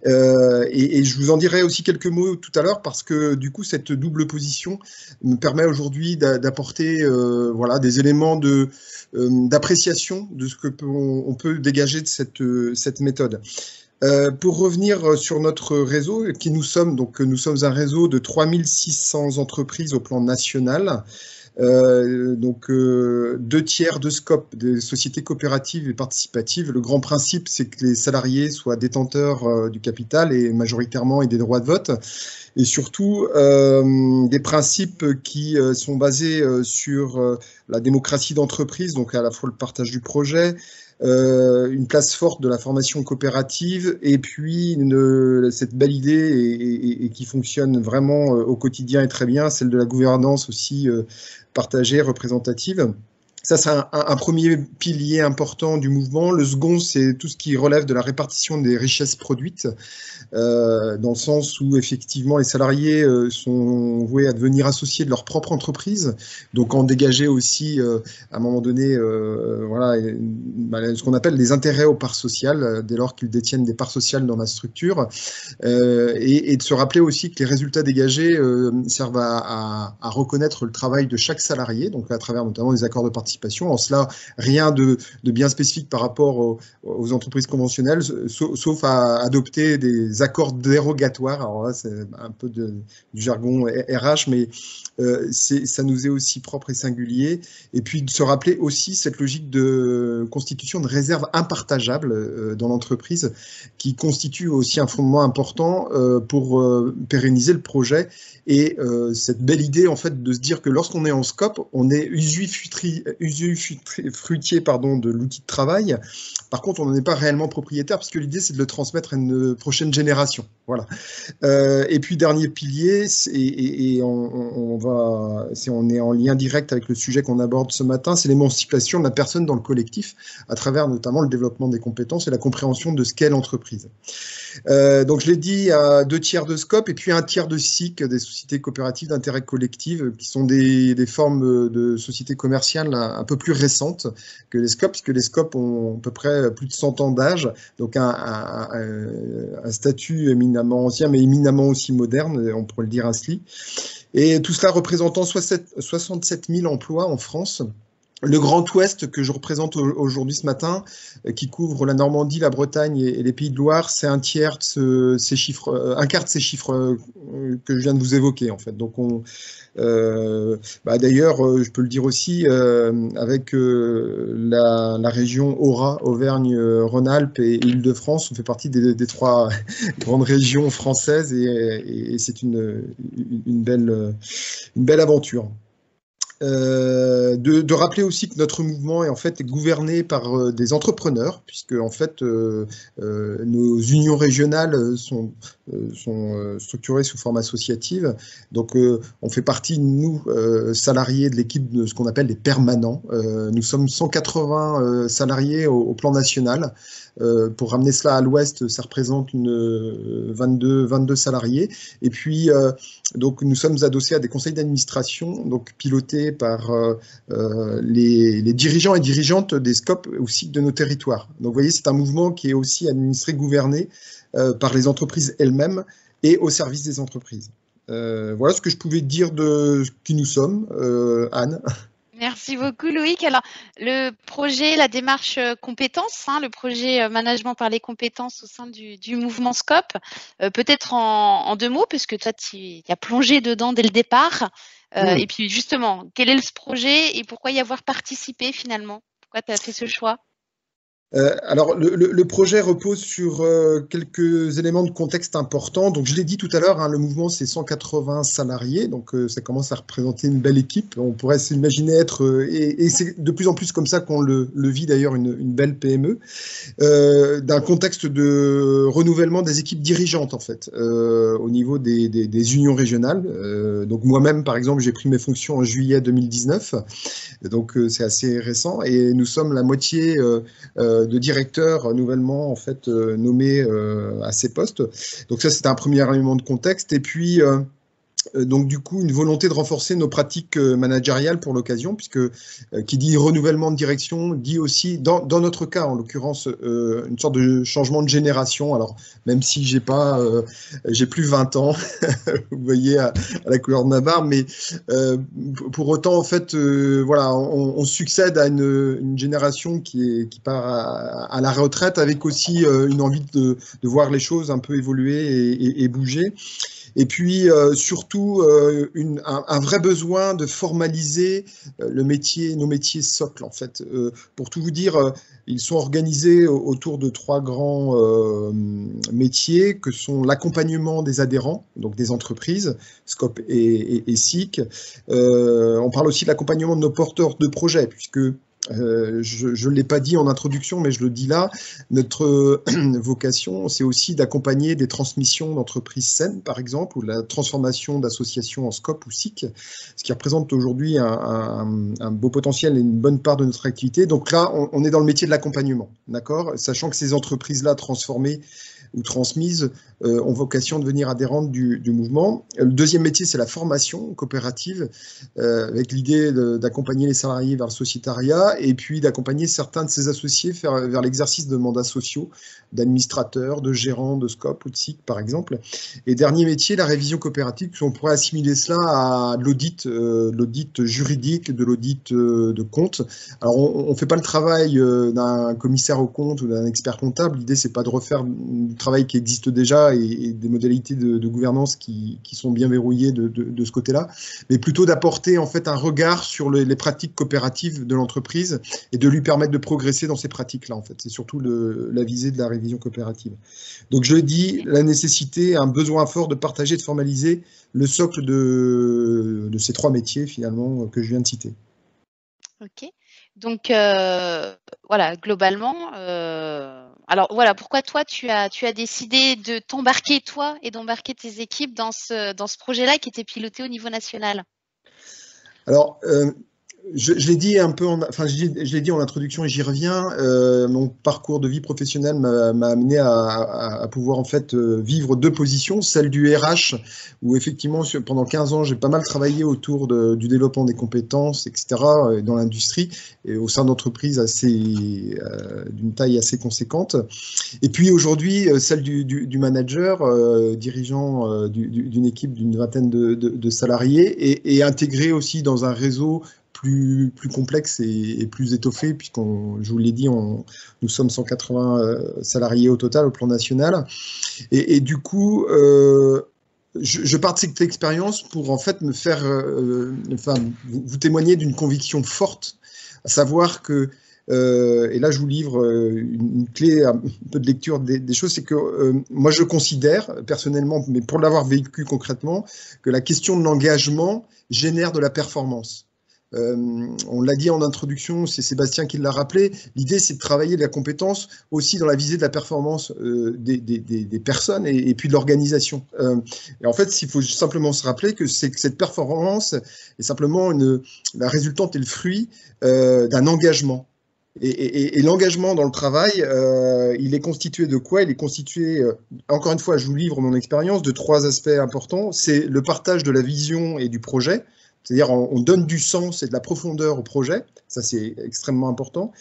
et je vous en dirai aussi quelques mots tout à l'heure, parce que du coup cette double position me permet aujourd'hui d'apporter des éléments d'appréciation de ce que on peut dégager de cette méthode. Pour revenir sur notre réseau, qui nous sommes, donc nous sommes un réseau de 3600 entreprises au plan national. Donc 2/3 de scope des sociétés coopératives et participatives. Le grand principe, c'est que les salariés soient détenteurs du capital et majoritairement et des droits de vote. Et surtout des principes qui sont basés sur la démocratie d'entreprise, donc à la fois le partage du projet, une place forte de la formation coopérative et puis cette belle idée et qui fonctionne vraiment au quotidien et très bien, celle de la gouvernance aussi partagée, représentative. Ça, c'est un premier pilier important du mouvement. Le second, c'est tout ce qui relève de la répartition des richesses produites, dans le sens où, effectivement, les salariés sont voués à devenir associés de leur propre entreprise, donc en dégager aussi, à un moment donné, voilà, ce qu'on appelle les intérêts aux parts sociales, dès lors qu'ils détiennent des parts sociales dans la structure, et de se rappeler aussi que les résultats dégagés servent à reconnaître le travail de chaque salarié, donc à travers notamment les accords de participation. En cela, rien de bien spécifique par rapport aux entreprises conventionnelles, sauf à adopter des accords dérogatoires. Alors là, c'est un peu du jargon RH, mais ça nous est aussi propre et singulier. Et puis de se rappeler aussi cette logique de constitution de réserves impartageables dans l'entreprise, qui constitue aussi un fondement important pour pérenniser le projet. Et cette belle idée, en fait, de se dire que lorsqu'on est en scope, on est usufruitier de l'outil de travail. Par contre, on n'en est pas réellement propriétaire, parce que l'idée, c'est de le transmettre à une prochaine génération. Voilà. Et puis, dernier pilier, on est en lien direct avec le sujet qu'on aborde ce matin, c'est l'émancipation de la personne dans le collectif, à travers notamment le développement des compétences et la compréhension de ce qu'est l'entreprise. Donc, je l'ai dit, à 2/3 de scope et puis 1/3 de SIC, des sociétés coopératives d'intérêt collectif, qui sont des formes de sociétés commerciales un peu plus récentes que les scopes, puisque les scopes ont à peu près plus de 100 ans d'âge, donc un statut éminemment ancien, mais éminemment aussi moderne, on pourrait le dire ainsi. Et tout cela représentant 67 000 emplois en France. Le Grand Ouest que je représente aujourd'hui ce matin, qui couvre la Normandie, la Bretagne et les Pays de Loire, c'est un quart de ces chiffres que je viens de vous évoquer en fait. Donc d'ailleurs, je peux le dire aussi, avec la région Auvergne-Rhône-Alpes et Île-de-France, on fait partie des 3 grandes régions françaises et c'est une belle aventure. De rappeler aussi que notre mouvement est en fait gouverné par des entrepreneurs, puisque en fait nos unions régionales sont structurées sous forme associative. Donc on fait partie, nous, salariés de l'équipe de ce qu'on appelle les permanents. Nous sommes 180 salariés au plan national. Pour ramener cela à l'ouest, ça représente 22 salariés. Et puis, donc, nous sommes adossés à des conseils d'administration, donc pilotés par les dirigeants et dirigeantes des scopes aussi de nos territoires. Donc, vous voyez, c'est un mouvement qui est aussi administré, gouverné par les entreprises elles-mêmes et au service des entreprises. Voilà ce que je pouvais dire de qui nous sommes. Anne. Merci beaucoup Loïc. Alors le projet, la démarche compétences, le projet management par les compétences au sein du mouvement Scope, peut-être en 2 mots, puisque toi tu as plongé dedans dès le départ. Et puis justement, quel est ce projet et pourquoi y avoir participé finalement? Pourquoi tu as fait ce choix? Alors, le projet repose sur quelques éléments de contexte importants. Donc, je l'ai dit tout à l'heure, le mouvement, c'est 180 salariés, donc ça commence à représenter une belle équipe. On pourrait s'imaginer être, et c'est de plus en plus comme ça qu'on le vit d'ailleurs, une belle PME, d'un contexte de renouvellement des équipes dirigeantes, en fait, au niveau des unions régionales. Donc, moi-même, par exemple, j'ai pris mes fonctions en juillet 2019, donc c'est assez récent, et nous sommes la moitié de directeurs nouvellement en fait nommés à ces postes. Donc ça, c'est un premier élément de contexte. Et puis Donc du coup, une volonté de renforcer nos pratiques managériales pour l'occasion, puisque qui dit renouvellement de direction, dit aussi, dans notre cas en l'occurrence, une sorte de changement de génération. Alors même si j'ai plus 20 ans, vous voyez à la couleur de ma barbe, mais pour autant en fait, voilà, on succède à une génération qui part à la retraite avec aussi une envie de voir les choses un peu évoluer et bouger. Et puis surtout un vrai besoin de formaliser nos métiers socles en fait. Pour tout vous dire, ils sont organisés autour de 3 grands métiers que sont l'accompagnement des adhérents, donc des entreprises, Scope et SIC. On parle aussi de l'accompagnement de nos porteurs de projets, puisque je ne l'ai pas dit en introduction, mais je le dis là, notre vocation, c'est aussi d'accompagner des transmissions d'entreprises saines, par exemple, ou de la transformation d'associations en SCOP ou SIC, ce qui représente aujourd'hui un beau potentiel et une bonne part de notre activité. Donc là, on est dans le métier de l'accompagnement, d'accord, sachant que ces entreprises-là transformées ou transmises ont vocation à devenir adhérentes du mouvement. Le deuxième métier, c'est la formation coopérative, avec l'idée d'accompagner les salariés vers le sociétariat et puis d'accompagner certains de ces associés vers l'exercice de mandats sociaux, d'administrateurs, de gérants, de SCOP ou de SIC, par exemple. Et dernier métier, la révision coopérative, on pourrait assimiler cela à l'audit juridique, de l'audit de compte. Alors, on ne fait pas le travail d'un commissaire aux comptes ou d'un expert comptable. L'idée, c'est pas de refaire du travail qui existe déjà et des modalités de gouvernance qui sont bien verrouillées de ce côté-là, mais plutôt d'apporter en fait un regard sur les pratiques coopératives de l'entreprise et de lui permettre de progresser dans ces pratiques-là. En fait, c'est surtout la visée de la révision coopérative. Donc, je dis la nécessité, un besoin fort de partager, de formaliser le socle de ces 3 métiers finalement que je viens de citer. Ok. Donc voilà, globalement. Alors voilà, pourquoi toi tu as décidé de t'embarquer toi et d'embarquer tes équipes dans ce projet-là qui était piloté au niveau national? Alors, je l'ai dit un peu, je l'ai dit en introduction et j'y reviens. Mon parcours de vie professionnelle m'a amené à pouvoir en fait vivre 2 positions, celle du RH où effectivement pendant 15 ans j'ai pas mal travaillé autour du développement des compétences, etc. dans l'industrie et au sein d'entreprises d'une taille assez conséquente. Et puis aujourd'hui celle du manager dirigeant d'une équipe d'une vingtaine de salariés et intégré aussi dans un réseau plus complexe et plus étoffé, puisqu'on, je vous l'ai dit, nous sommes 180 salariés au total au plan national. Et du coup, je pars de cette expérience pour en fait me faire, vous témoigner d'une conviction forte, à savoir que, et là je vous livre une clé, un peu de lecture des choses, c'est que moi je considère personnellement, mais pour l'avoir vécu concrètement, que la question de l'engagement génère de la performance. On l'a dit en introduction, c'est Sébastien qui l'a rappelé, l'idée c'est de travailler la compétence aussi dans la visée de la performance des personnes et puis de l'organisation. Et en fait, il faut simplement se rappeler que cette performance est simplement la résultante et le fruit d'un engagement. Et l'engagement dans le travail, il est constitué de quoi? Il est constitué, encore une fois, je vous livre mon expérience, de 3 aspects importants. C'est le partage de la vision et du projet. C'est-à-dire on donne du sens et de la profondeur au projet, ça c'est extrêmement important.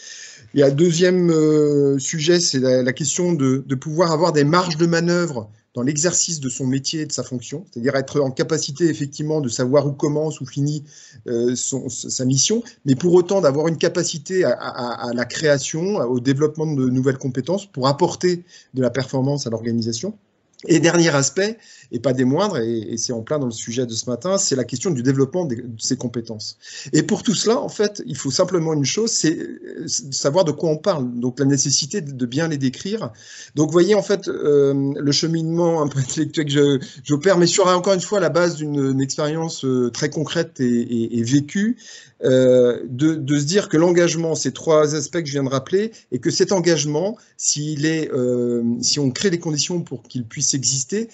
Et un deuxième sujet, c'est la question de pouvoir avoir des marges de manœuvre dans l'exercice de son métier et de sa fonction, c'est-à-dire être en capacité effectivement de savoir où commence, où finit sa mission, mais pour autant d'avoir une capacité à la création, au développement de nouvelles compétences pour apporter de la performance à l'organisation. Et dernier aspect, et pas des moindres, et c'est en plein dans le sujet de ce matin, c'est la question du développement de ces compétences. Et pour tout cela, en fait, il faut simplement une chose, c'est savoir de quoi on parle, donc la nécessité de bien les décrire. Donc, vous voyez, en fait, le cheminement un peu intellectuel que j'opère, mais sur, encore une fois, la base d'une expérience très concrète et vécue, de se dire que l'engagement, ces 3 aspects que je viens de rappeler, et que cet engagement, si on crée les conditions pour qu'il puisse exister,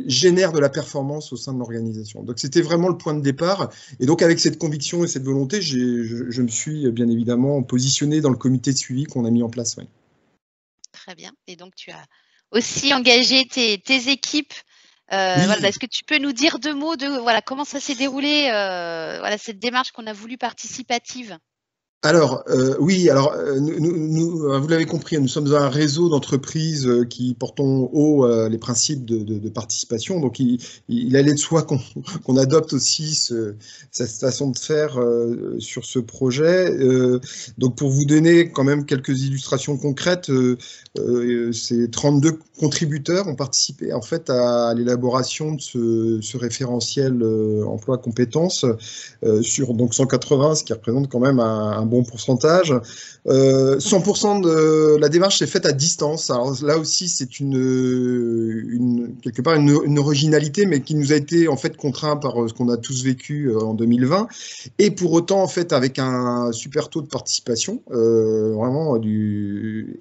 génère de la performance au sein de l'organisation. Donc c'était vraiment le point de départ, et donc avec cette conviction et cette volonté, je me suis bien évidemment positionné dans le comité de suivi qu'on a mis en place. Oui. Très bien, et donc tu as aussi engagé tes équipes Oui. Voilà, est-ce que tu peux nous dire 2 mots de voilà, comment ça s'est déroulé, voilà, cette démarche qu'on a voulu participative? Alors, oui, alors, vous l'avez compris, nous sommes un réseau d'entreprises qui portons haut les principes de participation. Donc, il allait de soi qu'on adopte aussi cette façon de faire sur ce projet. Donc, pour vous donner quand même quelques illustrations concrètes, ces 32 contributeurs ont participé en fait à l'élaboration de ce référentiel emploi compétences sur donc 180, ce qui représente quand même un bon pourcentage. 100% de la démarche est faite à distance. Alors là aussi, c'est quelque part une originalité, mais qui nous a été en fait contraint par ce qu'on a tous vécu en 2020. Et pour autant, en fait, avec un super taux de participation, vraiment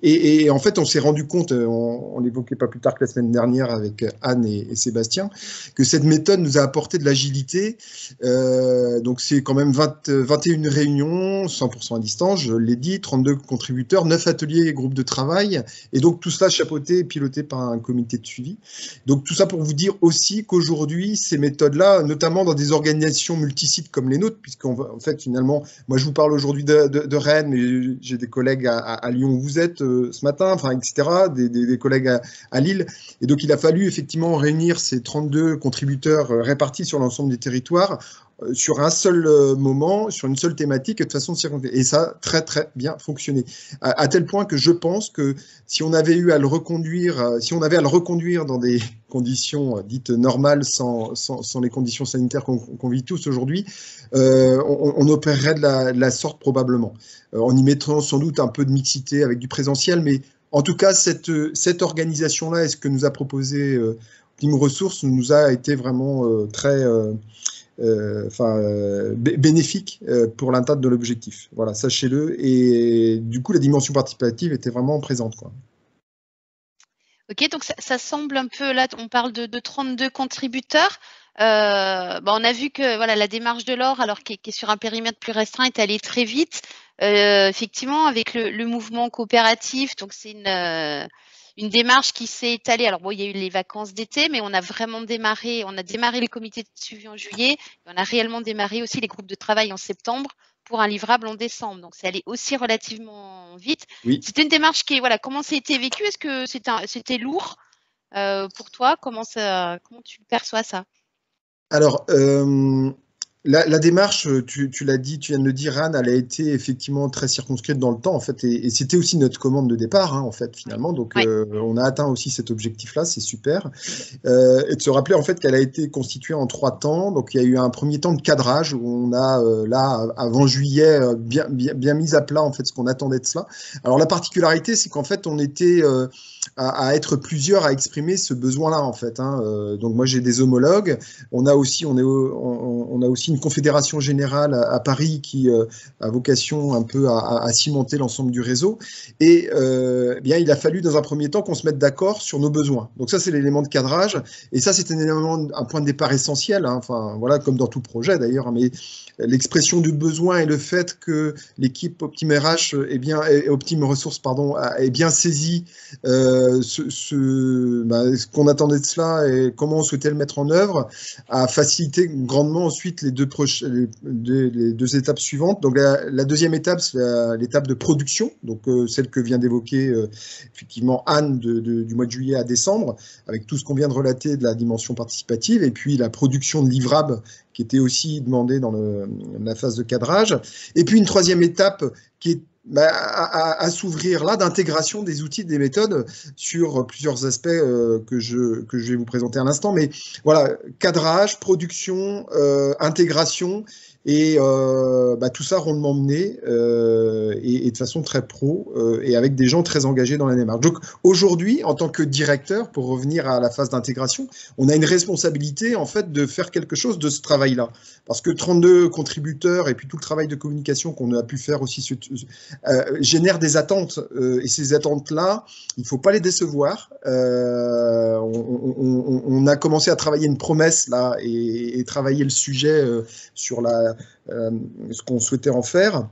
et en fait, on s'est rendu compte, on l'évoquait pas plus tard que la semaine dernière avec Anne et Sébastien, que cette méthode nous a apporté de l'agilité. Donc c'est quand même 21 réunions, 100% à distance, je l'ai dit, 32 contributeurs, 9 ateliers et groupes de travail, et donc tout cela chapeauté et piloté par un comité de suivi. Donc tout ça pour vous dire aussi qu'aujourd'hui, ces méthodes-là, notamment dans des organisations multisites comme les nôtres, puisqu'en fait finalement, moi je vous parle aujourd'hui de Rennes, mais j'ai des collègues à Lyon où vous êtes ce matin, enfin etc., des collègues à Lille, et donc il a fallu effectivement réunir ces 32 contributeurs répartis sur l'ensemble des territoires, sur un seul moment, sur une seule thématique, de façon circonstanciée. Et ça a très très bien fonctionné. À tel point que je pense que si on avait eu à le reconduire, dans des conditions dites normales, sans les conditions sanitaires qu'on vit tous aujourd'hui, on opérerait de la sorte probablement. En y mettant sans doute un peu de mixité avec du présentiel, mais en tout cas, cette organisation-là et ce que nous a proposé Optim Ressources nous a été vraiment très bénéfique pour l'atteinte de l'objectif. Voilà, sachez-le. Et du coup, la dimension participative était vraiment présente, quoi. Ok, donc ça semble un peu, là, on parle de 32 contributeurs. On a vu que voilà, la démarche de l'or, alors qui est sur un périmètre plus restreint, est allée très vite. Effectivement, avec le mouvement coopératif, donc c'est une démarche qui s'est étalée. Alors bon, il y a eu les vacances d'été, mais on a démarré le comité de suivi en juillet, et on a réellement démarré aussi les groupes de travail en septembre pour un livrable en décembre. Donc c'est allé aussi relativement vite. Oui. C'était une démarche qui est, voilà, comment ça a été vécu? Est-ce que c'était lourd pour toi? Comment tu perçois ça? Alors, la démarche, tu l'as dit, tu viens de le dire, Anne, elle a été effectivement très circonscrite dans le temps, en fait, et c'était aussi notre commande de départ, hein, en fait, finalement. Donc, oui. On a atteint aussi cet objectif-là, c'est super. Et de se rappeler, en fait, qu'elle a été constituée en 3 temps. Donc, il y a eu un premier temps de cadrage où on a, là, avant juillet, bien mis à plat, en fait, ce qu'on attendait de cela. Alors, la particularité, c'est qu'en fait, on était à être plusieurs à exprimer ce besoin-là, en fait, hein. Donc, moi, j'ai des homologues. On a aussi une confédération générale à Paris qui a vocation un peu à cimenter l'ensemble du réseau. Et bien, il a fallu dans un premier temps qu'on se mette d'accord sur nos besoins. Donc ça, c'est l'élément de cadrage. Et ça, c'est un point de départ essentiel, hein. Enfin, voilà, comme dans tout projet d'ailleurs. Mais l'expression du besoin et le fait que l'équipe Optim RH et Optim Ressources, pardon, ait bien saisi ce qu'on attendait de cela et comment on souhaitait le mettre en œuvre, a facilité grandement ensuite les deux étapes suivantes. Donc la deuxième étape, c'est l'étape de production, donc celle que vient d'évoquer effectivement Anne du mois de juillet à décembre, avec tout ce qu'on vient de relater de la dimension participative, et puis la production de livrables qui était aussi demandée dans la phase de cadrage. Et puis une troisième étape qui est à s'ouvrir là, d'intégration des outils, des méthodes sur plusieurs aspects que je vais vous présenter à l'instant. Mais voilà, cadrage, production, intégration et tout ça rondement mené et de façon très pro et avec des gens très engagés dans la démarche. Donc aujourd'hui, en tant que directeur, pour revenir à la phase d'intégration, on a une responsabilité en fait de faire quelque chose de ce travail-là. Parce que 32 contributeurs et puis tout le travail de communication qu'on a pu faire aussi génère des attentes. Et ces attentes-là, il ne faut pas les décevoir. On a commencé à travailler une promesse là et travailler le sujet sur ce qu'on souhaitait en faire.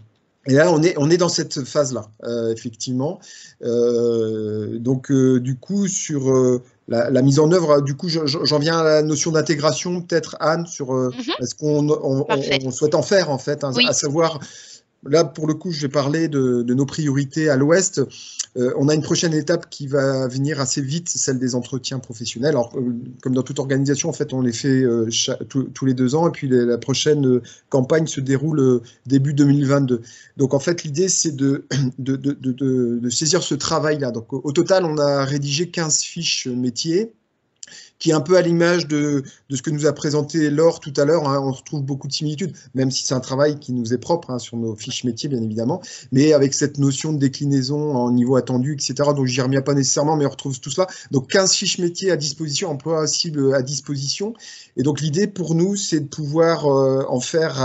Et là, on est dans cette phase-là, effectivement. Donc, du coup, sur la mise en œuvre. Du coup, j'en viens à la notion d'intégration, peut-être Anne, sur ce qu'on souhaite en faire en fait, hein, à savoir. Là, pour le coup, je vais parler de nos priorités à l'Ouest. On a une prochaine étape qui va venir assez vite, celle des entretiens professionnels. Alors, comme dans toute organisation, en fait, on les fait tous les 2 ans, et puis la prochaine campagne se déroule début 2022. Donc, en fait, l'idée, c'est de saisir ce travail-là. Donc, au total, on a rédigé 15 fiches métiers, qui est un peu à l'image de ce que nous a présenté Laure tout à l'heure. Hein, on retrouve beaucoup de similitudes, même si c'est un travail qui nous est propre, hein, sur nos fiches métiers, bien évidemment, mais avec cette notion de déclinaison en niveau attendu, etc. Donc, j'y reviens pas nécessairement, mais on retrouve tout cela. Donc, 15 fiches métiers à disposition, emploi cible à disposition. Et donc, l'idée pour nous, c'est de pouvoir en faire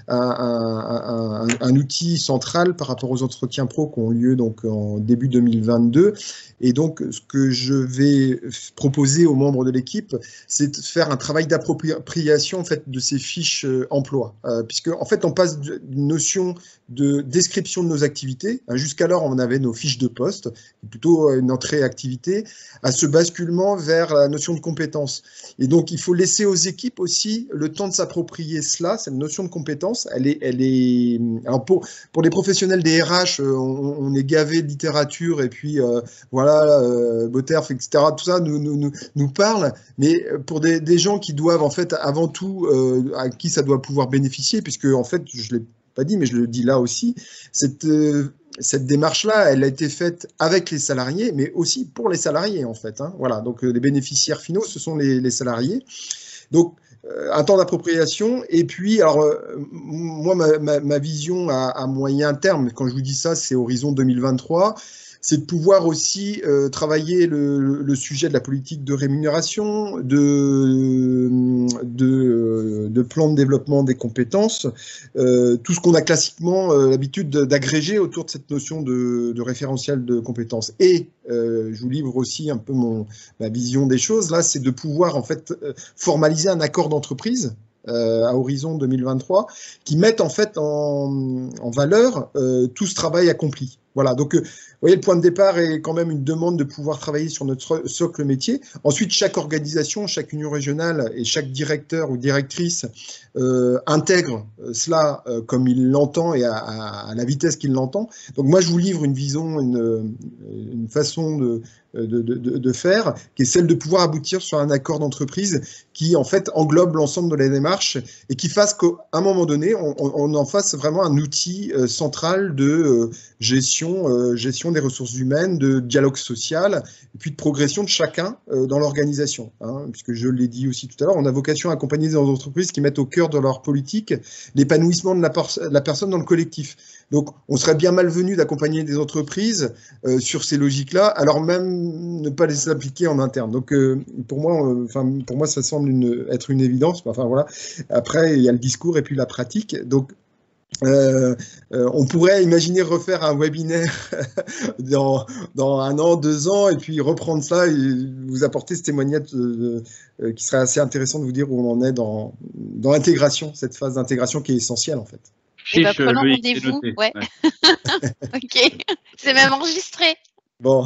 un outil central par rapport aux entretiens pro qui ont lieu donc, en début 2022. Et donc, ce que je vais proposer aux membres de l'équipe, c'est de faire un travail d'appropriation en fait, de ces fiches emploi. Puisque, en fait, on passe d'une notion de description de nos activités. Jusqu'alors, on avait nos fiches de poste, plutôt une entrée activité, à ce basculement vers la notion de compétence. Et donc, il faut laisser aux équipes aussi le temps de s'approprier cela, cette notion de compétence. Elle est... Alors pour les professionnels des RH, on est gavé de littérature et puis voilà, Boterf, etc. Tout ça nous parle, mais pour des gens qui doivent en fait avant tout, à qui ça doit pouvoir bénéficier, puisque en fait, je l'ai pas dit, mais je le dis là aussi, cette démarche-là, elle a été faite avec les salariés, mais aussi pour les salariés, en fait. Hein. Voilà, donc les bénéficiaires finaux, ce sont les salariés. Donc, un temps d'appropriation. Et puis, alors, moi, ma vision à moyen terme, quand je vous dis ça, c'est horizon 2023, c'est de pouvoir aussi travailler le sujet de la politique de rémunération, de plan de développement des compétences, tout ce qu'on a classiquement l'habitude d'agréger autour de cette notion de référentiel de compétences. Et je vous livre aussi un peu ma vision des choses, là, c'est de pouvoir en fait formaliser un accord d'entreprise à horizon 2023, qui mettent en fait en valeur tout ce travail accompli. Voilà, donc vous voyez, le point de départ est quand même une demande de pouvoir travailler sur notre socle métier. Ensuite, chaque organisation, chaque union régionale et chaque directeur ou directrice intègre cela comme il l'entend et à la vitesse qu'il l'entend. Donc moi, je vous livre une vision, une façon de faire, qui est celle de pouvoir aboutir sur un accord d'entreprise qui, en fait, englobe l'ensemble de la démarche et qui fasse qu'à un moment donné, on en fasse vraiment un outil central de gestion des ressources humaines, de dialogue social, et puis de progression de chacun dans l'organisation. Hein, puisque je l'ai dit aussi tout à l'heure, on a vocation à accompagner des entreprises qui mettent au cœur de leur politique l'épanouissement de la personne dans le collectif. Donc, on serait bien malvenu d'accompagner des entreprises sur ces logiques-là, alors même ne pas les appliquer en interne. Donc, pour moi, ça semble être une évidence. Enfin, voilà. Après, il y a le discours et puis la pratique. Donc, on pourrait imaginer refaire un webinaire dans 1 an, 2 ans, et puis reprendre ça et vous apporter ce témoignage qui serait assez intéressant de vous dire où on en est dans l'intégration, cette phase d'intégration qui est essentielle en fait. Et bah, prenons rendez-vous. Ouais. Ok, c'est même enregistré. Bon.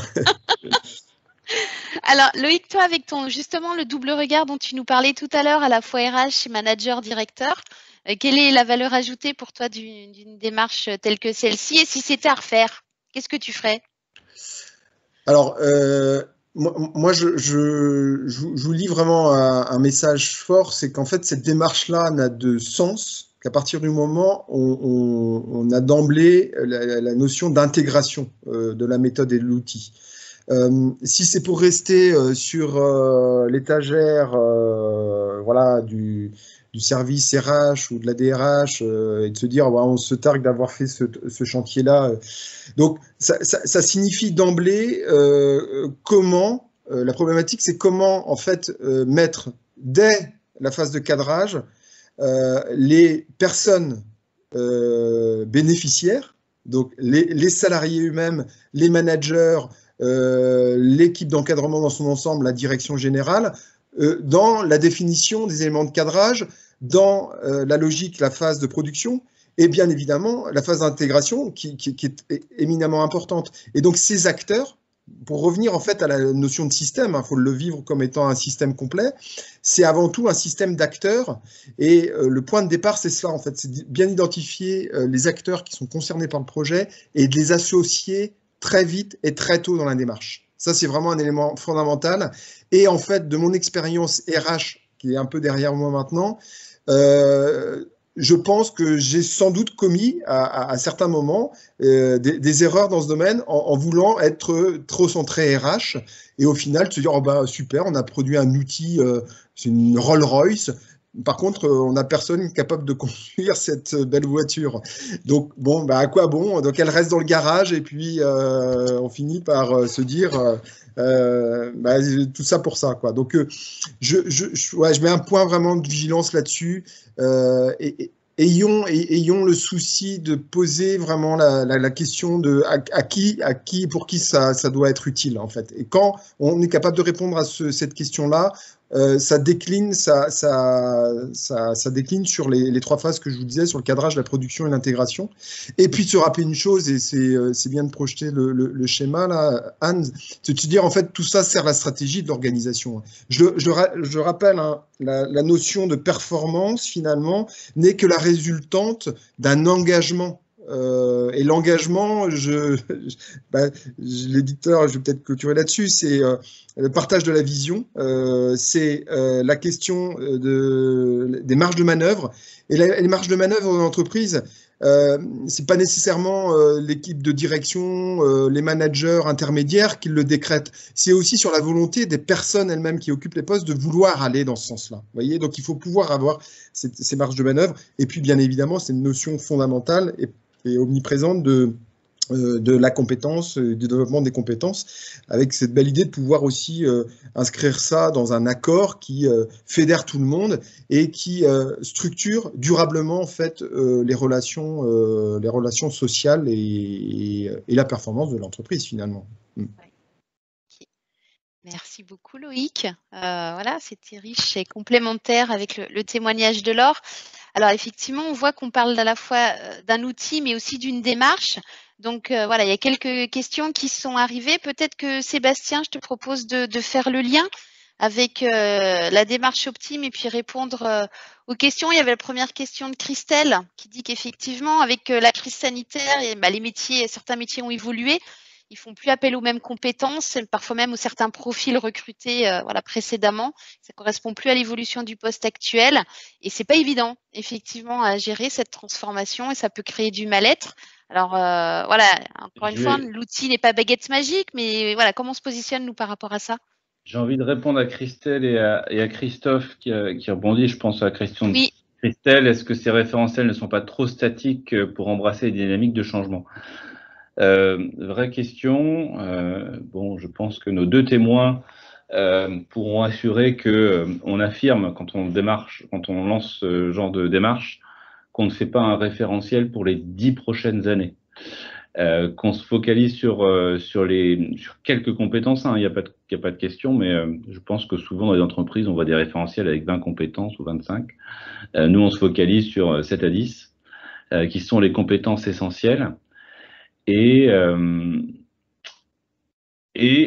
Alors, Loïc, toi, avec justement le double regard dont tu nous parlais tout à l'heure, à la fois RH, manager, directeur, quelle est la valeur ajoutée pour toi d'une démarche telle que celle-ci? Et si c'était à refaire, qu'est-ce que tu ferais? Alors, moi je vous lis vraiment un message fort, c'est qu'en fait, cette démarche-là n'a de sens qu'à partir du moment où on a d'emblée la notion d'intégration de la méthode et de l'outil. Si c'est pour rester sur l'étagère voilà, du service RH ou de la DRH et de se dire bah, on se targue d'avoir fait ce chantier-là. Donc ça signifie d'emblée comment, la problématique c'est comment en fait mettre dès la phase de cadrage les personnes bénéficiaires, donc les salariés eux-mêmes, les managers, l'équipe d'encadrement dans son ensemble, la direction générale, dans la définition des éléments de cadrage, dans la logique, la phase de production, et bien évidemment la phase d'intégration qui est éminemment importante. Et donc ces acteurs, pour revenir en fait à la notion de système, il faut le vivre comme étant un système complet, c'est avant tout un système d'acteurs et le point de départ c'est cela en fait, c'est bien identifier les acteurs qui sont concernés par le projet et de les associer très vite et très tôt dans la démarche. Ça c'est vraiment un élément fondamental et en fait de mon expérience RH qui est un peu derrière moi maintenant, je pense que j'ai sans doute commis à certains moments des erreurs dans ce domaine en voulant être trop centré RH et au final se dire oh bah, super, on a produit un outil, c'est une Rolls-Royce. Par contre, on n'a personne capable de conduire cette belle voiture. Donc bon, bah, à quoi bon? Donc elle reste dans le garage et puis on finit par se dire bah, tout ça pour ça quoi. Donc je mets un point vraiment de vigilance là-dessus et ayons le souci de poser vraiment la question de à qui pour qui ça doit être utile en fait. Et quand on est capable de répondre à cette question-là, ça décline sur les trois phases que je vous disais, sur le cadrage, la production et l'intégration. Et puis de se rappeler une chose, et c'est bien de projeter le schéma là, Anne, c'est de se dire en fait tout ça sert à la stratégie de l'organisation. Je rappelle hein, la notion de performance finalement n'est que la résultante d'un engagement. Et l'engagement, l'éditeur, je vais peut-être clôturer là-dessus, c'est le partage de la vision, c'est la question des marges de manœuvre. Et les marges de manœuvre dans l'entreprise, c'est pas nécessairement l'équipe de direction, les managers intermédiaires qui le décrètent. C'est aussi sur la volonté des personnes elles-mêmes qui occupent les postes de vouloir aller dans ce sens-là. Vous voyez, donc il faut pouvoir avoir ces marges de manœuvre. Et puis, bien évidemment, c'est une notion fondamentale et omniprésente de la compétence, du développement des compétences, avec cette belle idée de pouvoir aussi inscrire ça dans un accord qui fédère tout le monde et qui structure durablement en fait les relations sociales et la performance de l'entreprise finalement. Merci beaucoup Loïc. Voilà, c'était riche et complémentaire avec le témoignage de Laure. Alors effectivement, on voit qu'on parle à la fois d'un outil, mais aussi d'une démarche. Donc voilà, il y a quelques questions qui sont arrivées. Peut-être que Sébastien, je te propose de faire le lien avec la démarche Optime et puis répondre aux questions. Il y avait la première question de Christelle qui dit qu'effectivement, avec la crise sanitaire, les métiers, certains métiers ont évolué. Ils font plus appel aux mêmes compétences, parfois même aux certains profils recrutés précédemment. Ça correspond plus à l'évolution du poste actuel et c'est pas évident effectivement à gérer cette transformation et ça peut créer du mal-être. Alors voilà, encore une fois, l'outil n'est pas baguette magique, mais voilà, comment on se positionne nous par rapport à ça? J'ai envie de répondre à Christelle et à Christophe qui rebondit, je pense, à la question de Christelle. Est-ce que ces référentiels ne sont pas trop statiques pour embrasser les dynamiques de changement? Vraie question. Bon, je pense que nos deux témoins pourront assurer que on affirme quand on lance ce genre de démarche, qu'on ne fait pas un référentiel pour les 10 prochaines années, qu'on se focalise sur quelques compétences. Il n'y a pas de question, mais je pense que souvent dans les entreprises, on voit des référentiels avec 20 compétences ou 25. Nous, on se focalise sur 7 à 10, qui sont les compétences essentielles. Et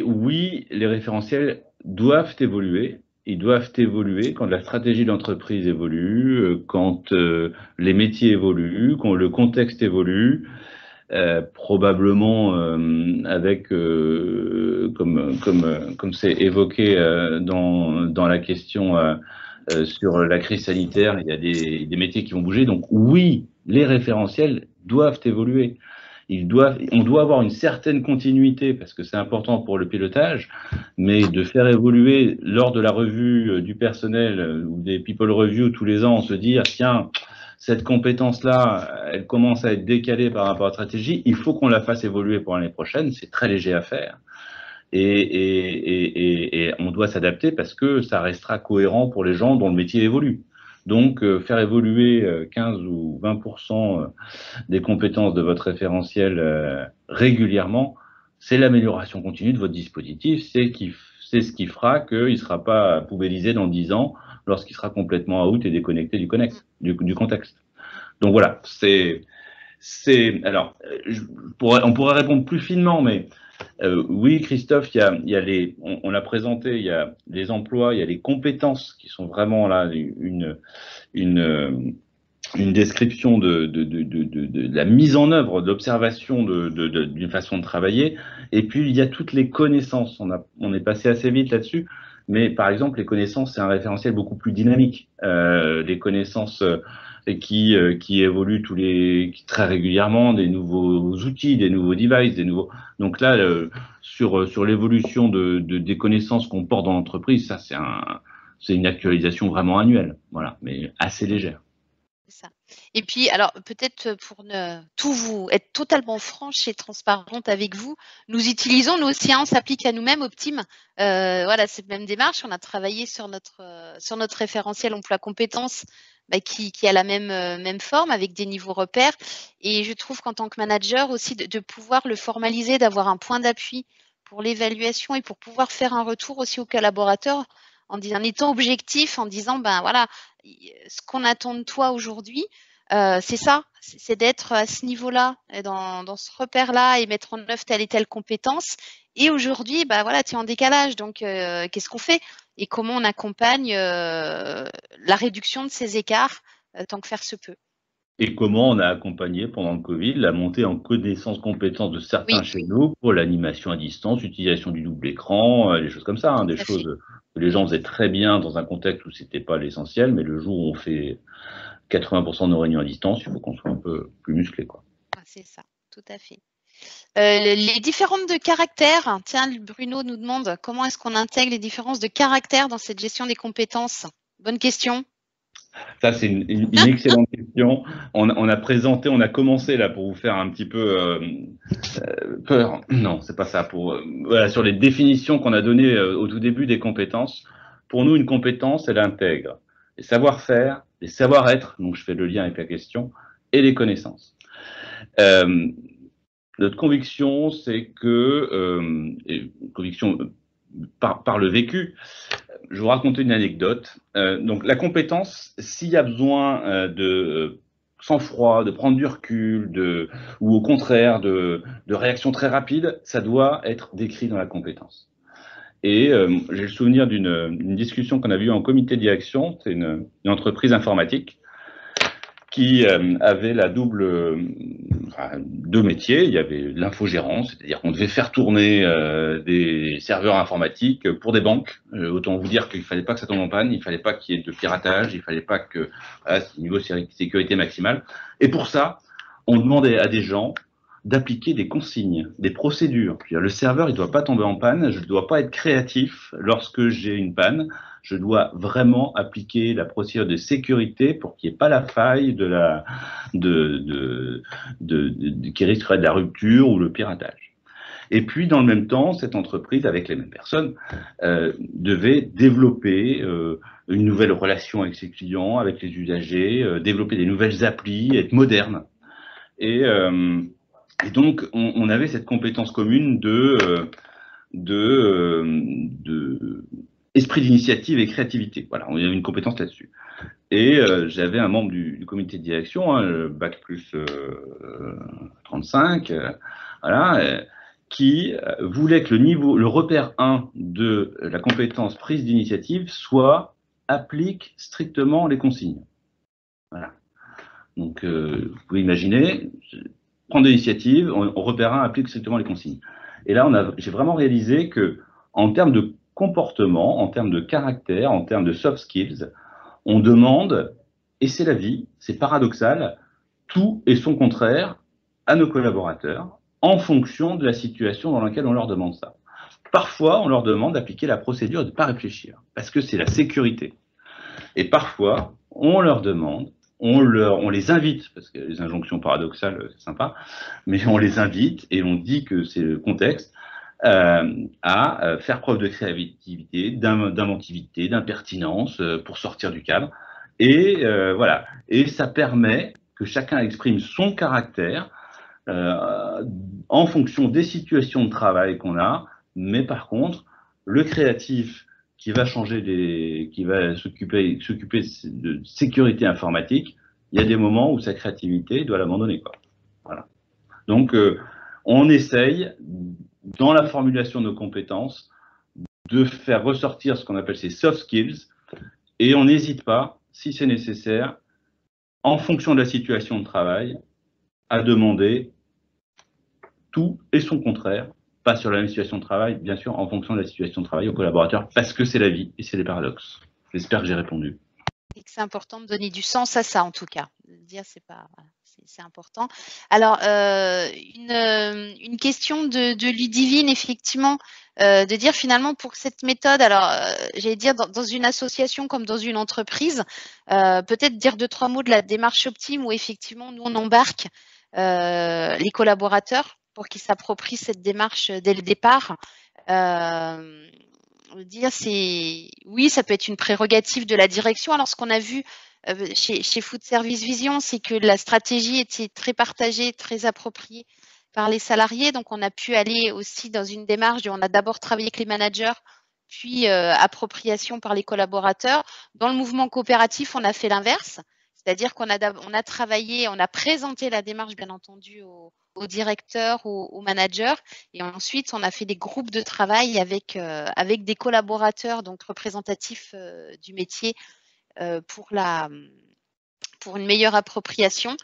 oui, les référentiels doivent évoluer. Ils doivent évoluer quand la stratégie de l'entreprise évolue, quand les métiers évoluent, quand le contexte évolue, probablement avec, comme c'est évoqué dans la question sur la crise sanitaire, il y a des métiers qui vont bouger. Donc oui, les référentiels doivent évoluer. On doit avoir une certaine continuité parce que c'est important pour le pilotage, mais de faire évoluer lors de la revue du personnel ou des people review tous les ans, on se dit, tiens, cette compétence-là, elle commence à être décalée par rapport à la stratégie, il faut qu'on la fasse évoluer pour l'année prochaine, c'est très léger à faire. Et on doit s'adapter parce que ça restera cohérent pour les gens dont le métier évolue. Donc, faire évoluer 15 ou 20% des compétences de votre référentiel régulièrement, c'est l'amélioration continue de votre dispositif. C'est ce qui fera qu'il ne sera pas poubellisé dans 10 ans lorsqu'il sera complètement out et déconnecté du contexte. Donc voilà, alors, on pourrait répondre plus finement, mais Oui, Christophe, il y a on l'a présenté, il y a les emplois, il y a les compétences qui sont vraiment là une description de la mise en œuvre, de l'observation d'une façon de travailler. Et puis, il y a toutes les connaissances. On est passé assez vite là-dessus. Mais par exemple, les connaissances, c'est un référentiel beaucoup plus dynamique. Les connaissances qui évoluent très régulièrement, des nouveaux outils, des nouveaux devices, Donc là, sur l'évolution des connaissances qu'on porte dans l'entreprise, ça, c'est une actualisation vraiment annuelle. Voilà, mais assez légère. Ça. Et puis, alors peut-être pour être totalement franche et transparente avec vous, nous utilisons, nous aussi, on s'applique à nous-mêmes, Optime, voilà, cette même démarche. On a travaillé sur notre référentiel emploi compétences qui a la même forme avec des niveaux repères. Et je trouve qu'en tant que manager aussi, de pouvoir le formaliser, d'avoir un point d'appui pour l'évaluation et pour pouvoir faire un retour aussi aux collaborateurs en étant objectif, en disant, ben voilà, ce qu'on attend de toi aujourd'hui, c'est ça, c'est d'être à ce niveau-là, dans ce repère-là et mettre en œuvre telle et telle compétence. Et aujourd'hui, ben voilà, tu es en décalage, donc qu'est-ce qu'on fait et comment on accompagne la réduction de ces écarts tant que faire se peut. Et comment on a accompagné pendant le Covid la montée en connaissances, compétences de certains chez nous pour l'animation à distance, l'utilisation du double écran, des choses comme ça, hein, des choses que les gens faisaient très bien dans un contexte où c'était pas l'essentiel, mais le jour où on fait 80% de nos réunions à distance, il faut qu'on soit un peu plus musclé, quoi. Ah, c'est ça, tout à fait. Les différences de caractère, tiens, Bruno nous demande comment est-ce qu'on intègre les différences de caractère dans cette gestion des compétences. Bonne question. Ça, c'est une excellente question. On a commencé là pour vous faire un petit peu peur. Non, c'est pas ça. Voilà, sur les définitions qu'on a données au tout début des compétences. Pour nous, une compétence, elle intègre les savoir-faire, les savoir-être, donc je fais le lien avec la question, et les connaissances. Notre conviction, c'est que, conviction par le vécu, je vais vous raconter une anecdote. Donc la compétence, s'il y a besoin de sang-froid, de prendre du recul, ou au contraire de réaction très rapide, ça doit être décrit dans la compétence. Et j'ai le souvenir d'une discussion qu'on a eue en comité de direction. C'est une entreprise informatique qui avait deux métiers. Il y avait l'infogérance, c'est-à-dire qu'on devait faire tourner des serveurs informatiques pour des banques. Autant vous dire qu'il ne fallait pas que ça tombe en panne, il ne fallait pas qu'il y ait de piratage, il ne fallait pas que c'est niveau sécurité maximale. Et pour ça, on demandait à des gens d'appliquer des consignes, des procédures. Le serveur, il ne doit pas tomber en panne, je ne dois pas être créatif lorsque j'ai une panne. Je dois vraiment appliquer la procédure de sécurité pour qu'il n'y ait pas la faille qui risquerait de la rupture ou le piratage. Et puis, dans le même temps, cette entreprise, avec les mêmes personnes, devait développer une nouvelle relation avec ses clients, avec les usagers, développer des nouvelles applis, être moderne. Et donc, on avait cette compétence commune esprit d'initiative et créativité. Voilà, on a une compétence là-dessus. Et j'avais un membre du comité de direction, bac plus 35, voilà, qui voulait que le repère 1 de la compétence prise d'initiative soit applique strictement les consignes. Voilà. Donc, vous pouvez imaginer, prendre des initiatives, on repère 1 applique strictement les consignes. Et là, j'ai vraiment réalisé que, en termes de comportement, en termes de caractère, en termes de soft skills, on demande, et c'est la vie, c'est paradoxal, tout et son contraire à nos collaborateurs en fonction de la situation dans laquelle on leur demande ça. Parfois, on leur demande d'appliquer la procédure et de ne pas réfléchir, parce que c'est la sécurité. Et parfois, on leur demande, on les invite, parce que les injonctions paradoxales, c'est sympa, mais on les invite et on dit que c'est le contexte, à faire preuve de créativité, d'inventivité, d'impertinence pour sortir du cadre. Et voilà. Et ça permet que chacun exprime son caractère en fonction des situations de travail qu'on a. Mais par contre, le créatif qui va qui va s'occuper de sécurité informatique, il y a des moments où sa créativité doit l'abandonner, quoi. Voilà. Donc, on essaye dans la formulation de nos compétences, de faire ressortir ce qu'on appelle ces soft skills, et on n'hésite pas, si c'est nécessaire, en fonction de la situation de travail, à demander tout et son contraire, pas sur la même situation de travail, bien sûr, en fonction de la situation de travail aux collaborateurs, parce que c'est la vie et c'est les paradoxes. J'espère que j'ai répondu. Et que c'est important de donner du sens à ça, en tout cas. De dire, c'est pas, voilà, c'est important. Alors, une question de Ludivine, effectivement, de dire finalement pour cette méthode, alors j'allais dire dans une association comme dans une entreprise, peut-être dire 2-3 mots de la démarche Optime où effectivement nous on embarque les collaborateurs pour qu'ils s'approprient cette démarche dès le départ. Dire oui, ça peut être une prérogative de la direction. Alors ce qu'on a vu chez Food Service Vision, c'est que la stratégie était très partagée, très appropriée par les salariés. Donc on a pu aller aussi dans une démarche où on a d'abord travaillé avec les managers, puis appropriation par les collaborateurs. Dans le mouvement coopératif, on a fait l'inverse. C'est-à-dire qu'on a travaillé, on a présenté la démarche, bien entendu, aux directeurs, aux managers. Et ensuite, on a fait des groupes de travail avec des collaborateurs donc représentatifs du métier pour une meilleure appropriation.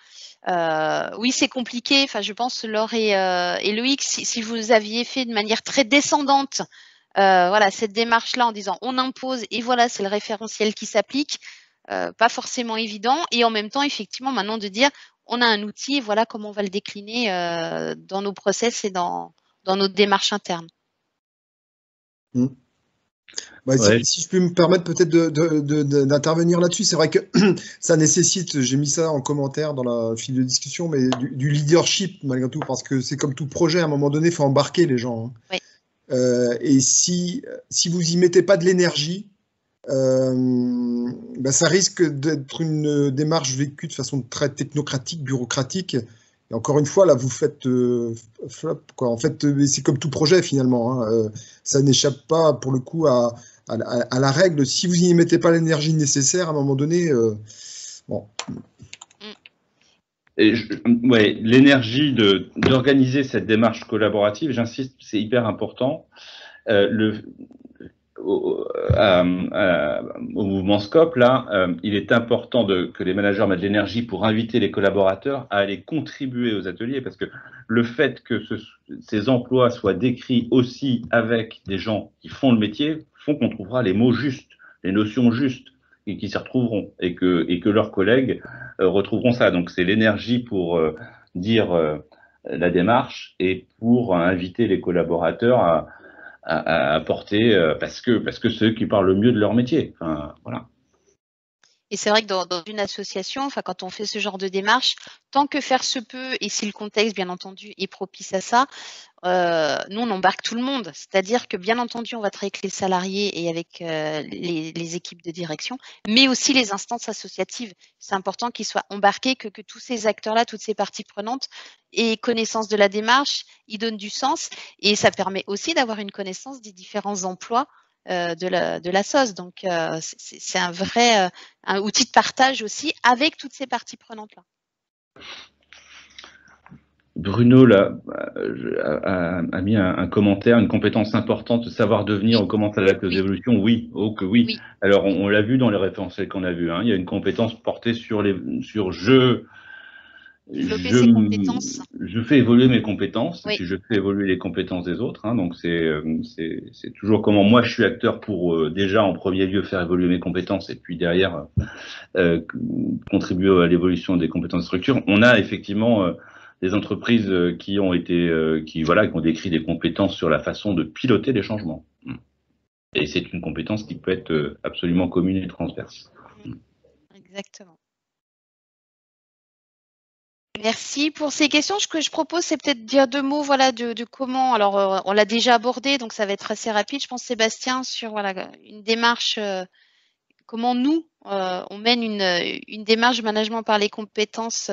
Oui, c'est compliqué. Enfin, je pense, Laure et Loïc, si vous aviez fait de manière très descendante voilà, cette démarche-là en disant on impose et voilà, c'est le référentiel qui s'applique. Pas forcément évident, et en même temps, effectivement, maintenant de dire on a un outil et voilà comment on va le décliner dans nos process et dans nos démarches internes. Bah, ouais. Si je peux me permettre peut-être d'intervenir là-dessus, c'est vrai que ça nécessite, j'ai mis ça en commentaire dans la file de discussion, mais du leadership malgré tout, parce que c'est comme tout projet, à un moment donné, il faut embarquer les gens. Hein. Oui. Et si vous y mettez pas de l'énergie, bah, ça risque d'être une démarche vécue de façon très technocratique, bureaucratique. Et encore une fois, là, vous faites flop, quoi. En fait, c'est comme tout projet, finalement. Hein. Ça n'échappe pas, pour le coup, à la règle. Si vous n'y mettez pas l'énergie nécessaire, à un moment donné, bon. Ouais, l'énergie d'organiser cette démarche collaborative, j'insiste, c'est hyper important. Au mouvement Scope, là, il est important que les managers mettent de l'énergie pour inviter les collaborateurs à aller contribuer aux ateliers, parce que le fait que ces emplois soient décrits aussi avec des gens qui font le métier font qu'on trouvera les mots justes, les notions justes, et qui s'y retrouveront, et que leurs collègues retrouveront ça. Donc c'est l'énergie pour dire la démarche et pour inviter les collaborateurs à apporter, parce que c'est eux qui parlent le mieux de leur métier. Enfin, voilà. Et c'est vrai que dans une association, enfin, quand on fait ce genre de démarche, tant que faire se peut, et si le contexte, bien entendu, est propice à ça, nous, on embarque tout le monde. C'est-à-dire que, bien entendu, on va travailler avec les salariés et avec les équipes de direction, mais aussi les instances associatives. C'est important qu'ils soient embarqués, que tous ces acteurs-là, toutes ces parties prenantes aient connaissance de la démarche, y donnent du sens, et ça permet aussi d'avoir une connaissance des différents emplois de la SOS. Donc, c'est un vrai un outil de partage aussi avec toutes ces parties prenantes-là. Bruno là, a mis un commentaire, une compétence importante, de savoir devenir, on commence avec les évolutions, oui, oh que oui. Oui. Alors, on l'a vu dans les référentiels qu'on a vus, hein, il y a une compétence portée sur je fais évoluer mes compétences, oui. Et puis je fais évoluer les compétences des autres. Hein, donc c'est toujours comment moi je suis acteur pour déjà en premier lieu faire évoluer mes compétences et puis derrière contribuer à l'évolution des compétences de structure. On a effectivement des entreprises qui ont décrit des compétences sur la façon de piloter les changements. Et c'est une compétence qui peut être absolument commune et transverse. Exactement. Merci pour ces questions. Ce que je propose, c'est peut-être dire 2 mots voilà, de comment, alors on l'a déjà abordé, donc ça va être assez rapide. Je pense, Sébastien, sur voilà, une démarche, comment nous, on mène une démarche de management par les compétences